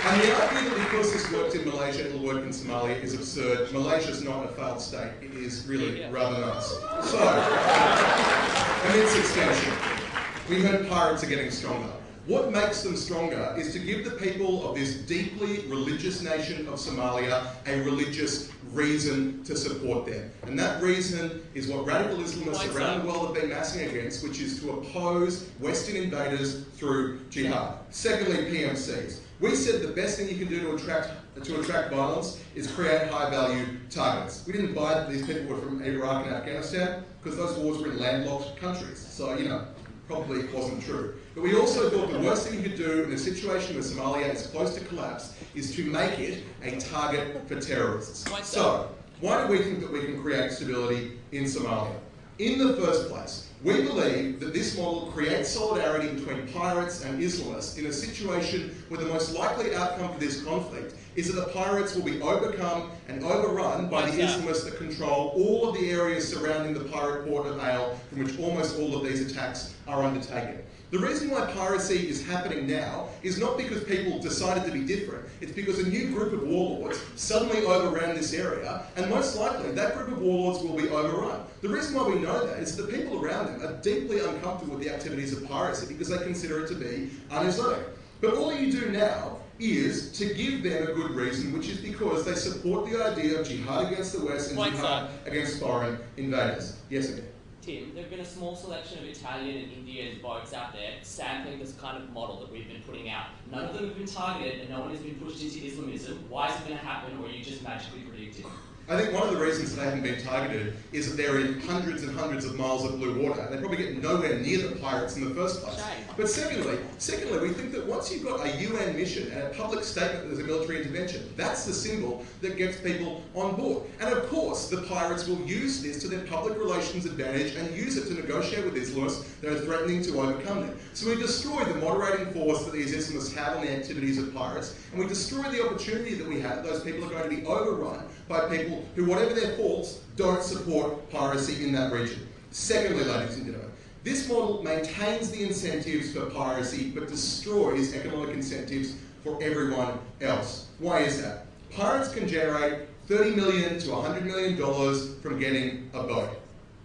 And the idea that because this worked in Malaysia, it'll work in Somalia is absurd. Malaysia's not a failed state. It is really rather nice. So, amidst extension, we heard pirates are getting stronger. What makes them stronger is to give the people of this deeply religious nation of Somalia a religious reason to support them. And that reason is what radical Islamists around the world have been massing against, which is to oppose Western invaders through jihad. Secondly, PMCs. We said the best thing you can do to attract violence is create high-value targets. We didn't buy that these people were from Iraq and Afghanistan because those wars were in landlocked countries. So, probably wasn't true. But we also thought the worst thing you could do in a situation where Somalia is close to collapse is to make it a target for terrorists. So, why do we think that we can create stability in Somalia? In the first place, we believe that this model creates solidarity between pirates and Islamists in a situation where the most likely outcome for this conflict is that the pirates will be overcome and overrun by the Islamists that control all of the areas surrounding the pirate port of Ale, from which almost all of these attacks are undertaken. The reason why piracy is happening now is not because people decided to be different, it's because a new group of warlords suddenly overran this area, and most likely that group of warlords will be overrun. The reason why we know that is that the people around them are deeply uncomfortable with the activities of piracy because they consider it to be un-Islamic. But all you do now is to give them a good reason, which is because they support the idea of jihad against the West and jihad against foreign invaders. Yes, again. Tim, there have been a small selection of Italian and Indian boats out there sampling this kind of model that we've been putting out. None of them have been targeted and no one has been pushed into Islamism. Why is it going to happen, or are you just magically predicting? I think one of the reasons they haven't been targeted is that they're in hundreds and hundreds of miles of blue water. They probably get nowhere near the pirates in the first place. But secondly, we think that once you've got a UN mission and a public statement that there's a military intervention, that's the symbol that gets people on board. And of course, the pirates will use this to their public relations advantage and use it to negotiate with Islamists that are threatening to overcome them. So we destroy the moderating force that these Islamists have on the activities of pirates, and we destroy the opportunity that we have. Those people are going to be overrun by people who, whatever their faults, don't support piracy in that region. Secondly, ladies and gentlemen, this model maintains the incentives for piracy but destroys economic incentives for everyone else. Why is that? Pirates can generate $30 million to $100 million from getting a boat.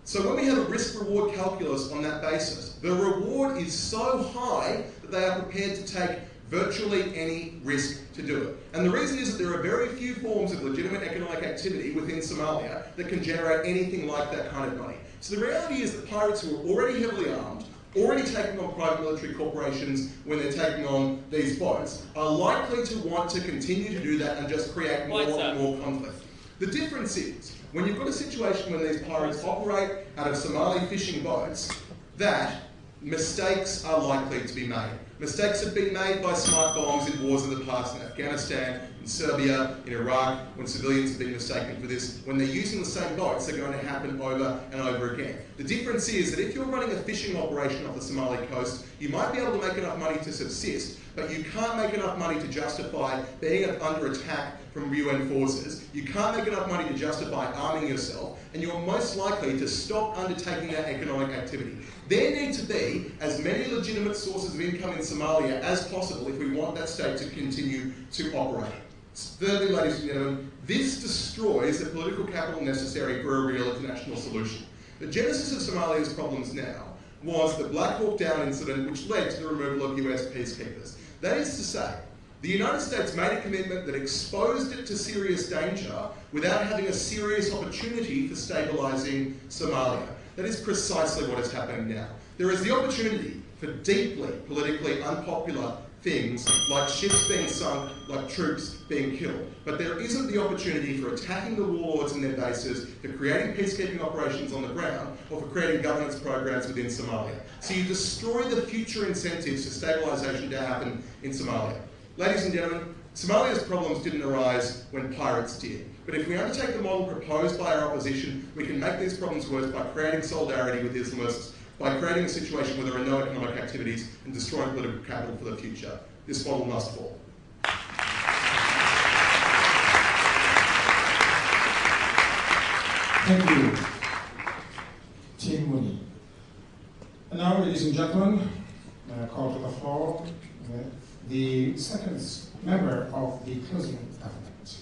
So when we have a risk-reward calculus on that basis, the reward is so high that they are prepared to take virtually any risk to do it. And the reason is that there are very few forms of legitimate economic activity within Somalia that can generate anything like that kind of money. So the reality is that pirates who are already heavily armed, already taking on private military corporations when they're taking on these boats, are likely to want to continue to do that and just create more and more conflict. The difference is, when you've got a situation when these pirates operate out of Somali fishing boats, that mistakes are likely to be made. Mistakes have been made by smart bombs in wars of the past in Afghanistan, in Serbia, in Iraq, when civilians have been mistaken for this. When they're using the same boats, they're going to happen over and over again. The difference is that if you're running a fishing operation off the Somali coast, you might be able to make enough money to subsist, but you can't make enough money to justify being under attack from UN forces. You can't make enough money to justify arming yourself, and you're most likely to stop undertaking that economic activity. There need to be as many legitimate sources of income in Somalia as possible if we want that state to continue to operate. Thirdly, ladies and gentlemen, this destroys the political capital necessary for a real international solution. The genesis of Somalia's problems now was the Black Hawk Down incident, which led to the removal of US peacekeepers. That is to say, the United States made a commitment that exposed it to serious danger without having a serious opportunity for stabilising Somalia. That is precisely what is happening now. There is the opportunity for deeply politically unpopular things like ships being sunk, like troops being killed. But there isn't the opportunity for attacking the warlords and their bases, for creating peacekeeping operations on the ground, or for creating governance programs within Somalia. So you destroy the future incentives for stabilisation to happen in Somalia. Ladies and gentlemen, Somalia's problems didn't arise when pirates did. But if we undertake the model proposed by our opposition, we can make these problems worse by creating solidarity with Islamists, by creating a situation where there are no economic activities and destroying political capital for the future. This model must fall. Thank you, Tim Mooney. And now, ladies and gentlemen, call to the floor the second member of the closing government.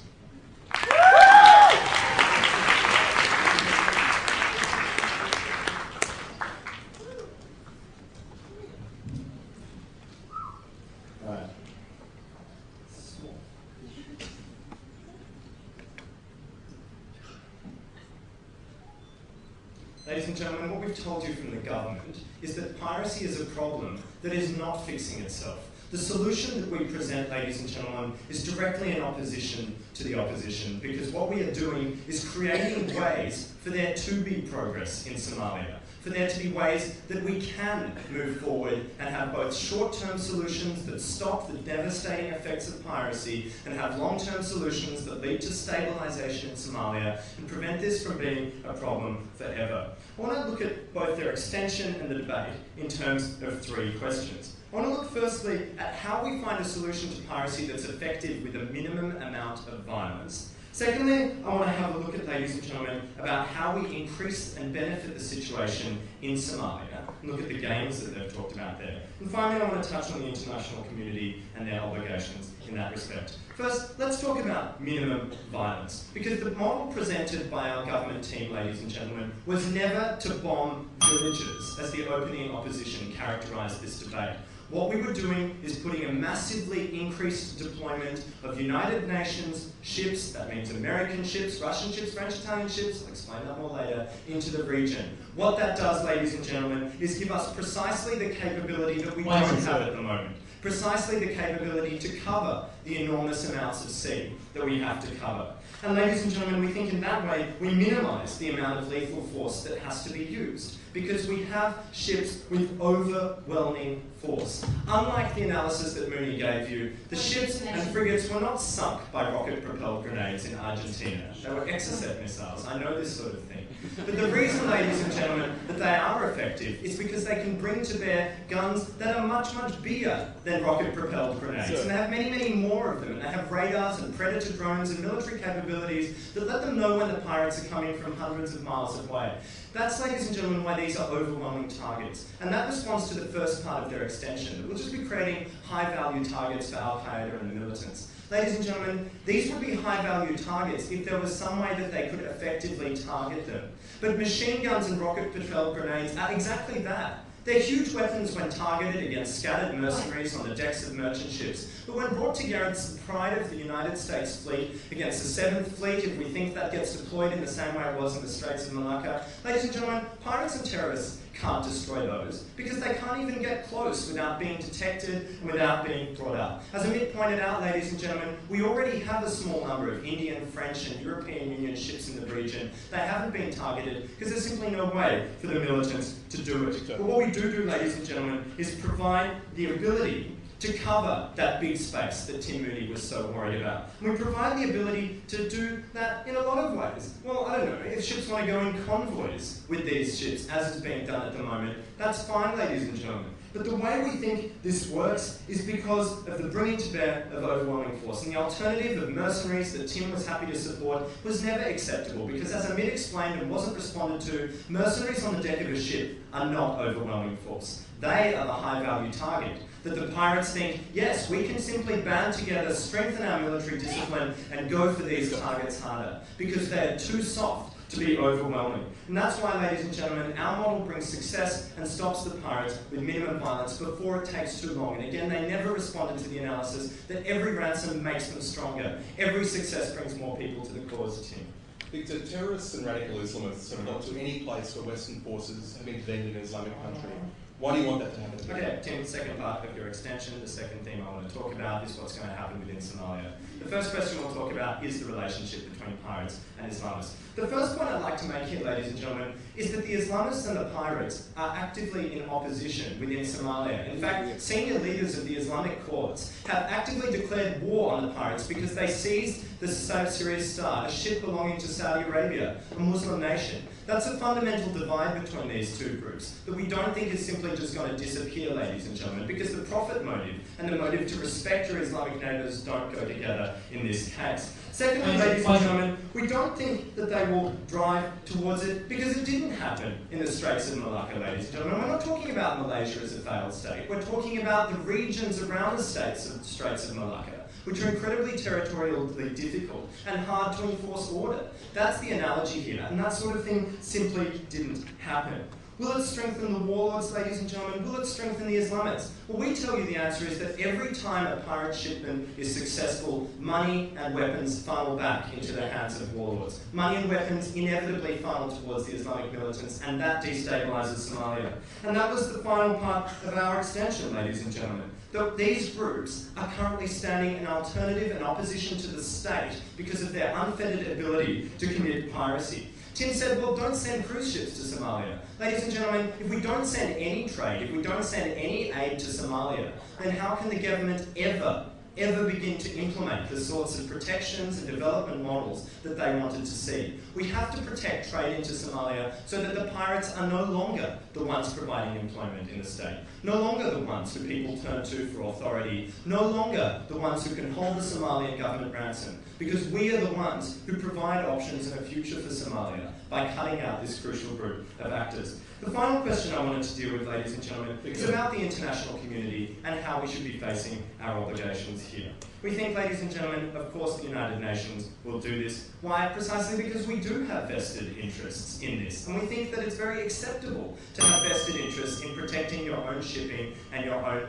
Ladies and gentlemen, what we've told you from the government is that piracy is a problem that is not fixing itself. The solution that we present, ladies and gentlemen, is directly in opposition to the opposition, because what we are doing is creating ways for there to be progress in Somalia, for there to be ways that we can move forward and have both short-term solutions that stop the devastating effects of piracy and have long-term solutions that lead to stabilisation in Somalia and prevent this from being a problem forever. I want to look at both their extension and the debate in terms of 3 questions. I want to look firstly at how we find a solution to piracy that's effective with a minimum amount of violence. Secondly, I want to have a look at, ladies and gentlemen, about how we increase and benefit the situation in Somalia, and look at the gains that they've talked about there. And finally, I want to touch on the international community and their obligations in that respect. First, let's talk about minimum violence, because the model presented by our government team, ladies and gentlemen, was never to bomb villages, as the opening opposition characterised this debate. What we were doing is putting a massively increased deployment of United Nations ships, that means American ships, Russian ships, French, Italian ships, I'll explain that more later, into the region. What that does, ladies and gentlemen, is give us precisely the capability that we don't have at the moment. Precisely the capability to cover the enormous amounts of sea that we have to cover. And ladies and gentlemen, we think in that way we minimise the amount of lethal force that has to be used, because we have ships with overwhelming force. Unlike the analysis that Mooney gave you, the ships and frigates were not sunk by rocket-propelled grenades in Argentina. They were Exocet missiles. I know this sort of thing. But the reason, ladies and gentlemen, that they are effective is because they can bring to bear guns that are much, much bigger than rocket-propelled grenades. And they have many, many more of them. And they have radars and predator drones and military capabilities that let them know when the pirates are coming from hundreds of miles away. That's, ladies and gentlemen, why these are overwhelming targets. And that responds to the first part of their extension. We'll just be creating high-value targets for Al-Qaeda and the militants. Ladies and gentlemen, these would be high-value targets if there was some way that they could effectively target them. But machine guns and rocket-propelled grenades are exactly that. They're huge weapons when targeted against scattered mercenaries on the decks of merchant ships. But when brought together against the pride of the United States fleet, against the 7th Fleet, if we think that gets deployed in the same way it was in the Straits of Malacca, ladies and gentlemen, pirates and terrorists can't destroy those because they can't even get close without being detected and without being brought up. As Amit pointed out, ladies and gentlemen, we already have a small number of Indian, French and European Union ships in the region. They haven't been targeted because there's simply no way for the militants to do it. But what we do, ladies and gentlemen, is provide the ability to cover that big space that Tim Mooney was so worried about. And we provide the ability to do that in a lot of ways. Well, I don't know, if ships want to go in convoys with these ships, as is being done at the moment, that's fine, ladies and gentlemen. But the way we think this works is because of the bringing to bear of overwhelming force. And the alternative of mercenaries that Tim was happy to support was never acceptable because, as Amit explained and wasn't responded to, mercenaries on the deck of a ship are not overwhelming force. They are the high-value target. That the pirates think, yes, we can simply band together, strengthen our military discipline, and go for these targets harder, because they're too soft to be overwhelming. And that's why, ladies and gentlemen, our model brings success and stops the pirates with minimum violence before it takes too long. And again, they never responded to the analysis that every ransom makes them stronger. Every success brings more people to the cause, Tim. Victor, terrorists and radical Islamists have got to any place where Western forces have intervened in an Islamic country. Why do you want that to happen? Okay, Tim, the second part of your extension, the second theme I want to talk about is what's going to happen within Somalia. The first question we'll talk about is the relationship between pirates and Islamists. The first point I'd like to make here, ladies and gentlemen, is that the Islamists and the pirates are actively in opposition within Somalia. In fact, senior leaders of the Islamic courts have actively declared war on the pirates because they seized the Sirius Star, a ship belonging to Saudi Arabia, a Muslim nation. That's a fundamental divide between these two groups that we don't think is simply just going to disappear, ladies and gentlemen, because the profit motive and the motive to respect your Islamic neighbours don't go together in this case. Secondly, ladies and gentlemen, we don't think that they will drive towards it because it didn't happen in the Straits of Malacca, ladies and gentlemen. We're not talking about Malaysia as a failed state. We're talking about the regions around the Straits of Malacca, which are incredibly territorially difficult and hard to enforce order. That's the analogy here, and that sort of thing simply didn't happen. Will it strengthen the warlords, ladies and gentlemen? Will it strengthen the Islamists? Well, we tell you the answer is that every time a pirate shipment is successful, money and weapons funnel back into the hands of warlords. Money and weapons inevitably funnel towards the Islamic militants, and that destabilises Somalia. And that was the final part of our extension, ladies and gentlemen. That these groups are currently standing in alternative and opposition to the state because of their unfettered ability to commit piracy. Tim said, well, don't send cruise ships to Somalia. Ladies and gentlemen, if we don't send any trade, if we don't send any aid to Somalia, then how can the government ever begin to implement the sorts of protections and development models that they wanted to see? We have to protect trade into Somalia so that the pirates are no longer the ones providing employment in the state, no longer the ones who people turn to for authority, no longer the ones who can hold the Somalian government ransom, because we are the ones who provide options and a future for Somalia by cutting out this crucial group of actors. The final question I wanted to deal with, ladies and gentlemen, is about the international community and how we should be facing our obligations here. We think, ladies and gentlemen, of course the United Nations will do this. Why? Precisely because we do have vested interests in this. And we think that it's very acceptable to have vested interests in protecting your own shipping and your own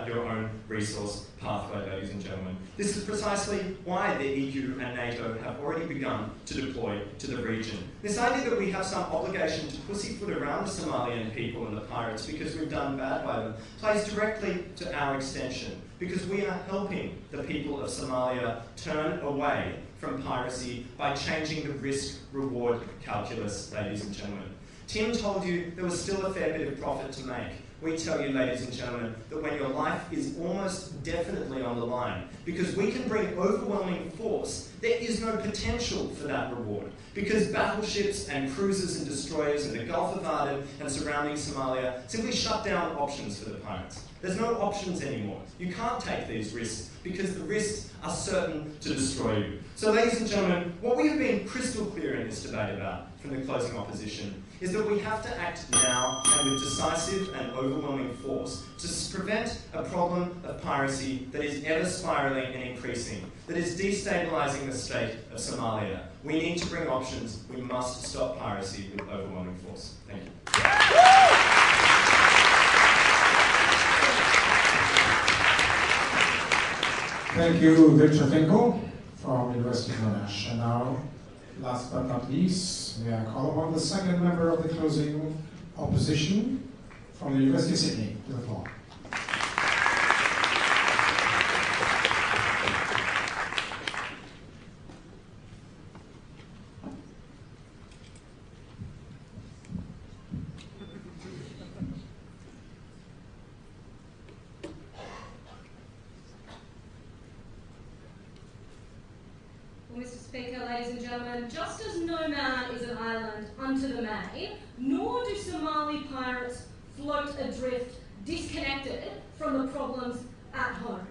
your own resource pathway, ladies and gentlemen. This is precisely why the EU and NATO have already begun to deploy to the region. This idea that we have some obligation to pussyfoot around the Somalian people and the pirates because we've done bad by them plays directly to our extension, because we are helping the people of Somalia turn away from piracy by changing the risk-reward calculus, ladies and gentlemen. Tim told you there was still a fair bit of profit to make. We tell you, ladies and gentlemen, that when your life is almost definitely on the line, because we can bring overwhelming force, there is no potential for that reward. Because battleships and cruisers and destroyers in the Gulf of Aden and surrounding Somalia simply shut down options for the pirates. There's no options anymore. You can't take these risks because the risks are certain to destroy you. So, ladies and gentlemen, what we have been crystal clear in this debate about from the closing opposition is that we have to act now and with decisive and overwhelming force to prevent a problem of piracy that is ever spiralling and increasing, that is destabilising the state of Somalia. We need to bring options. We must stop piracy with overwhelming force. Thank you. Thank you, Victor Finkel from University of Monash. And now, last but not least, may I call upon the second member of the closing opposition from the University of Sydney to the floor. Mr. Speaker, ladies and gentlemen, just as no man is an island unto the main, nor do Somali pirates float adrift, disconnected from the problems at home.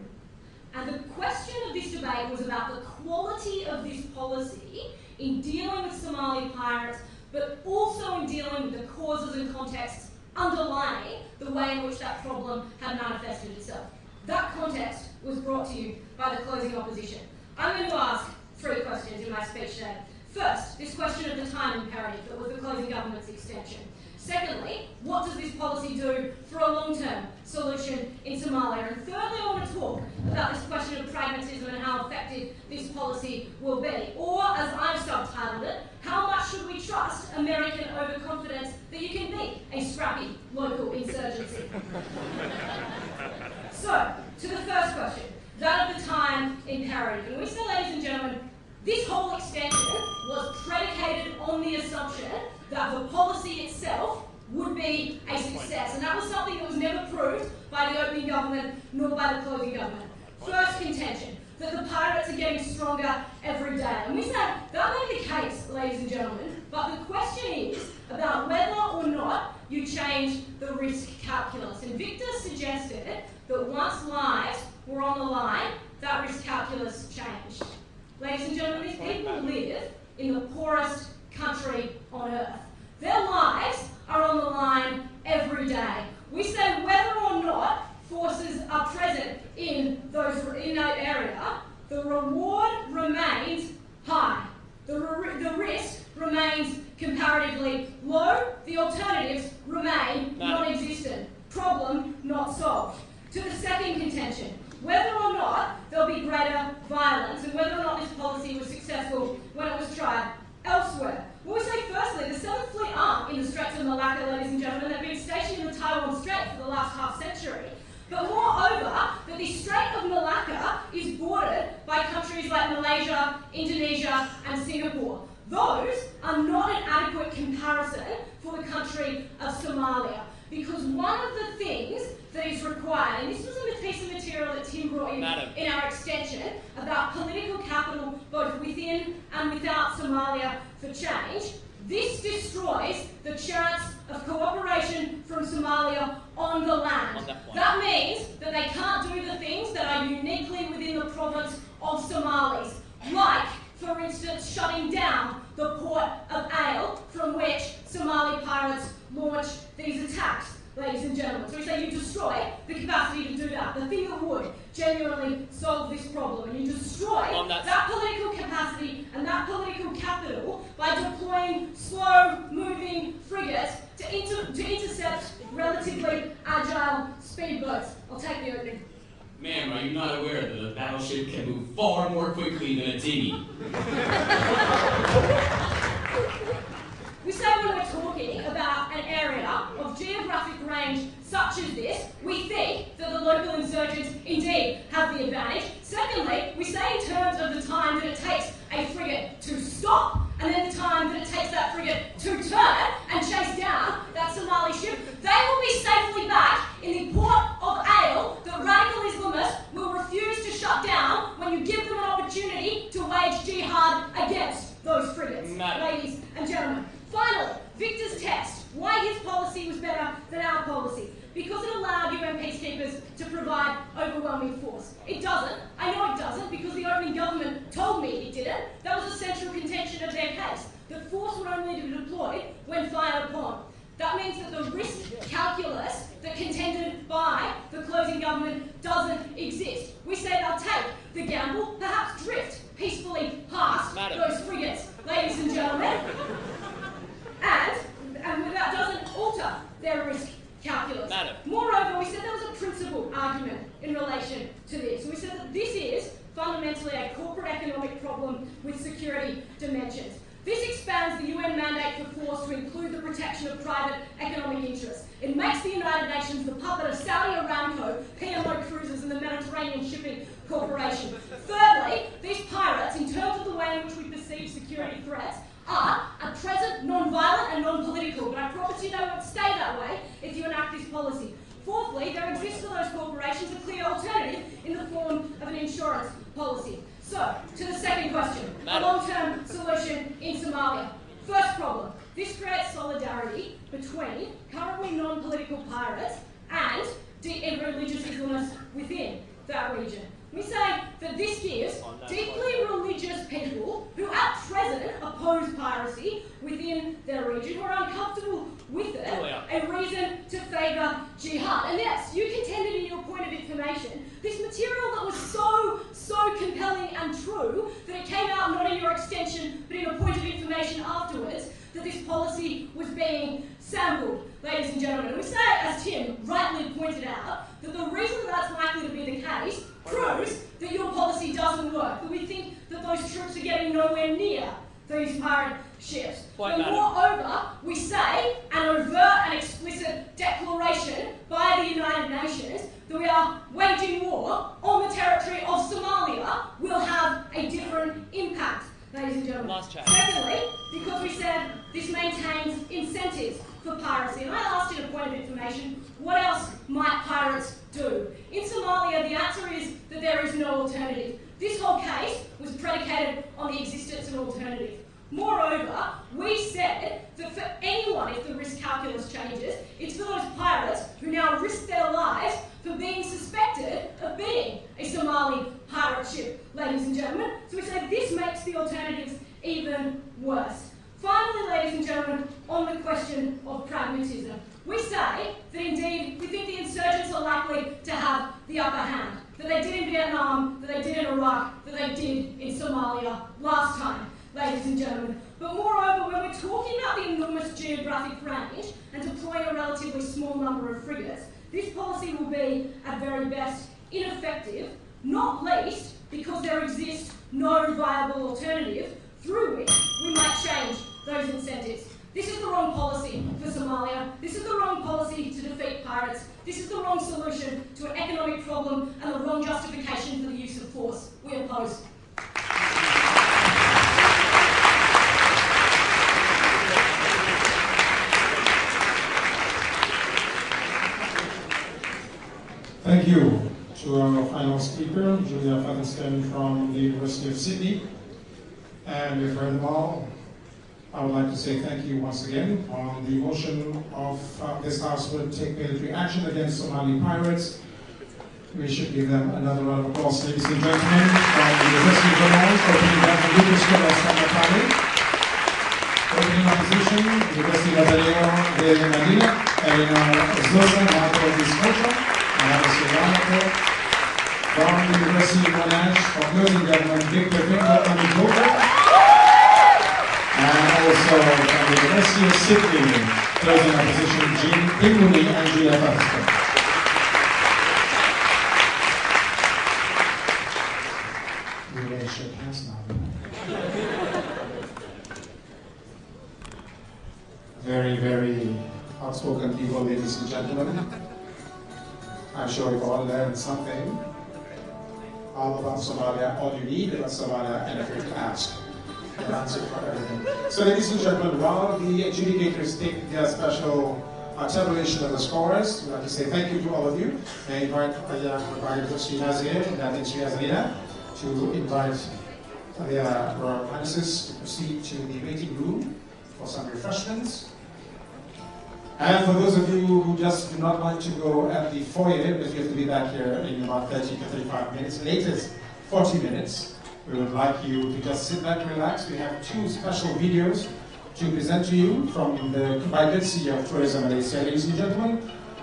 And the question of this debate was about the quality of this policy in dealing with Somali pirates, but also in dealing with the causes and contexts underlying the way in which that problem had manifested itself. That context was brought to you by the closing opposition. I'm going to ask 3 questions in my speech today. First, this question of the time imperative that was the closing government's extension. Secondly, what does this policy do for a long-term solution in Somalia? And thirdly, I want to talk about this question of pragmatism and how effective this policy will be. Or, as I've subtitled it, how much should we trust American overconfidence that you can beat a scrappy local insurgency? So, to the first question, that of the time imperative. And we say, ladies and gentlemen, this whole extension was predicated on the assumption that the policy itself would be a success. And that was something that was never proved by the opening government nor by the closing government. First contention, that the pirates are getting stronger every day. And we say that may be the case, ladies and gentlemen, but the question is about whether or not you change the risk calculus. And Victor suggested that once lives were on the line, that risk calculus changed. Ladies and gentlemen, these people live in the poorest country on earth. Their lives are on the line every day. We say whether or not forces are present in that area, the reward remains high. The risk remains comparatively low. The alternatives remain non-existent. Problem not solved. To the second contention, whether or not there'll be greater violence and whether or not this policy was successful when it was tried elsewhere. Well, we say firstly, the 7th Fleet aren't in the Straits of Malacca, ladies and gentlemen. They've been stationed in the Taiwan Strait for the last half-century. But moreover, that the Strait of Malacca is bordered by countries like Malaysia, Indonesia, and Singapore. Those are not point. That means that they can't do the things that are uniquely within the province of Somalis, like, for instance, shutting down the port of Ale from which Somali pirates launch these attacks, ladies and gentlemen. So we say you destroy the capacity to do that, the thing that would genuinely solve this problem. And you destroy that political capacity and that political capital by deploying slow-moving frigates to intercept relatively agile speedboats. I'll take the opening. Ma'am, are you not aware that a battleship can move far more quickly than a dinghy? We say when we're talking about an area of geographic range such as this, we think that the local insurgents indeed have the advantage. Secondly, we say in terms of the time that it takes a frigate to stop, and then the time that it takes that frigate to turn and chase down that Somali ship, they will be safely back in the port of Ale that radical Islamists will refuse to shut down when you give them an opportunity to wage jihad against those frigates. Ladies and gentlemen. Finally, Victor's test. Why his policy was better than our policy. Because it allowed UN peacekeepers to provide overwhelming force. It doesn't. I know it doesn't because the opening government told me it didn't. That was a central contention of their case. That force would only be deployed when fired upon. That means that the risk calculus that contended by the closing government doesn't exist. We say they'll take the gamble, perhaps drift peacefully past those frigates, ladies and gentlemen. And that doesn't alter their risk calculus. Moreover, we said there was a principal argument in relation to this. We said that this is fundamentally a corporate economic problem with security dimensions. This expands the UN mandate for force to include the protection of private economic interests. It makes the United Nations the puppet of Saudi Aramco, PMO Cruises, and the Mediterranean Shipping Corporation. Thirdly, these pirates, in terms of the way in which we perceive security threats, are at present non-violent and non-political, but I promise you they won't stay that way if you enact this policy. Fourthly, there exists for those corporations a clear alternative in the form of an insurance policy. So, to the second question, a long-term solution in Somalia. First problem, this creates solidarity between currently non-political pirates and religious Islamists within that region. We say that this gives deeply religious people who at present oppose piracy within their region, who are uncomfortable with it, a reason to favour jihad. And yes, you contended in your point of information, this material that was so compelling and true that it came out not in your extension but in a point of information afterwards, that this policy was being sampled, ladies and gentlemen. And we say, as Tim rightly pointed out, that the reason that's likely to be the case proves that your policy doesn't work, that we think that those troops are getting nowhere near these pirate ships. But moreover, we say an overt and explicit declaration by the United Nations that we are waging war on the territory of Somalia will have a different impact, ladies and gentlemen. Secondly, because we said this maintains incentives for piracy. And I asked in a point of information, what else might pirates do? In Somalia, the answer is that there is no alternative. This whole case was predicated on the existence of an alternative. Moreover, we said that for anyone, if the risk calculus changes, it's for those pirates who now risk their lives for being suspected of being a Somali pirate ship, ladies and gentlemen. So we say this makes the alternatives even worse. Finally, ladies and gentlemen, on the question of pragmatism, we say that indeed we think the insurgents are likely to have the upper hand, that they did in Vietnam, that they did in Iraq, that they did in Somalia last time, ladies and gentlemen. But moreover, when we're talking about the enormous geographic range and deploying a relatively small number of frigates, this policy will be, at very best, ineffective, not least because there exists no viable alternative through which we might change those incentives. This is the wrong policy for Somalia. This is the wrong policy to defeat pirates. This is the wrong solution to an economic problem and the wrong justification for the use of force. We oppose. Thank you to our final speaker, Julia Featherstone from the University of Sydney. And we've heard them all. I would like to say thank you once again on the motion of this House would take military action against Somali pirates. We should give them another round of applause, ladies and gentlemen, from the University of Vermont, opening Government Legal School of San Matale. Opening opposition, University of Galileo de Medina, Elena Zosa, Marco Discocho, Anna Silvano, from the University of Monash, for closing government, Victor Pinto Amigogo, and also from the University of Sydney, closing opposition, Jean Inguni and Gia Pastor. We may shake hands now. Very, very outspoken people, ladies and gentlemen. I'm sure you've all learned something all about Somalia, all you need about Somalia, and if you're to ask. An answer for everything. So, ladies and gentlemen, while the adjudicators take their special tabulation of the scores, we'd like to say thank you to all of you. I invite to invite their Royal Highnesses to proceed to the waiting room for some refreshments. And for those of you who just do not want to go at the foyer, because you have to be back here in about 30 to 35 minutes, latest 40 minutes, we would like you to just sit back and relax. We have two special videos to present to you from the by courtesy of Tourism Malaysia, ladies and gentlemen.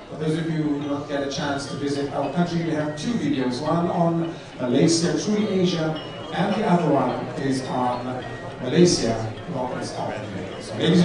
For those of you who do not get a chance to visit our country, we have two videos, one on Malaysia, truly Asia, and the other one is on Malaysia, North East Africa. So, ladies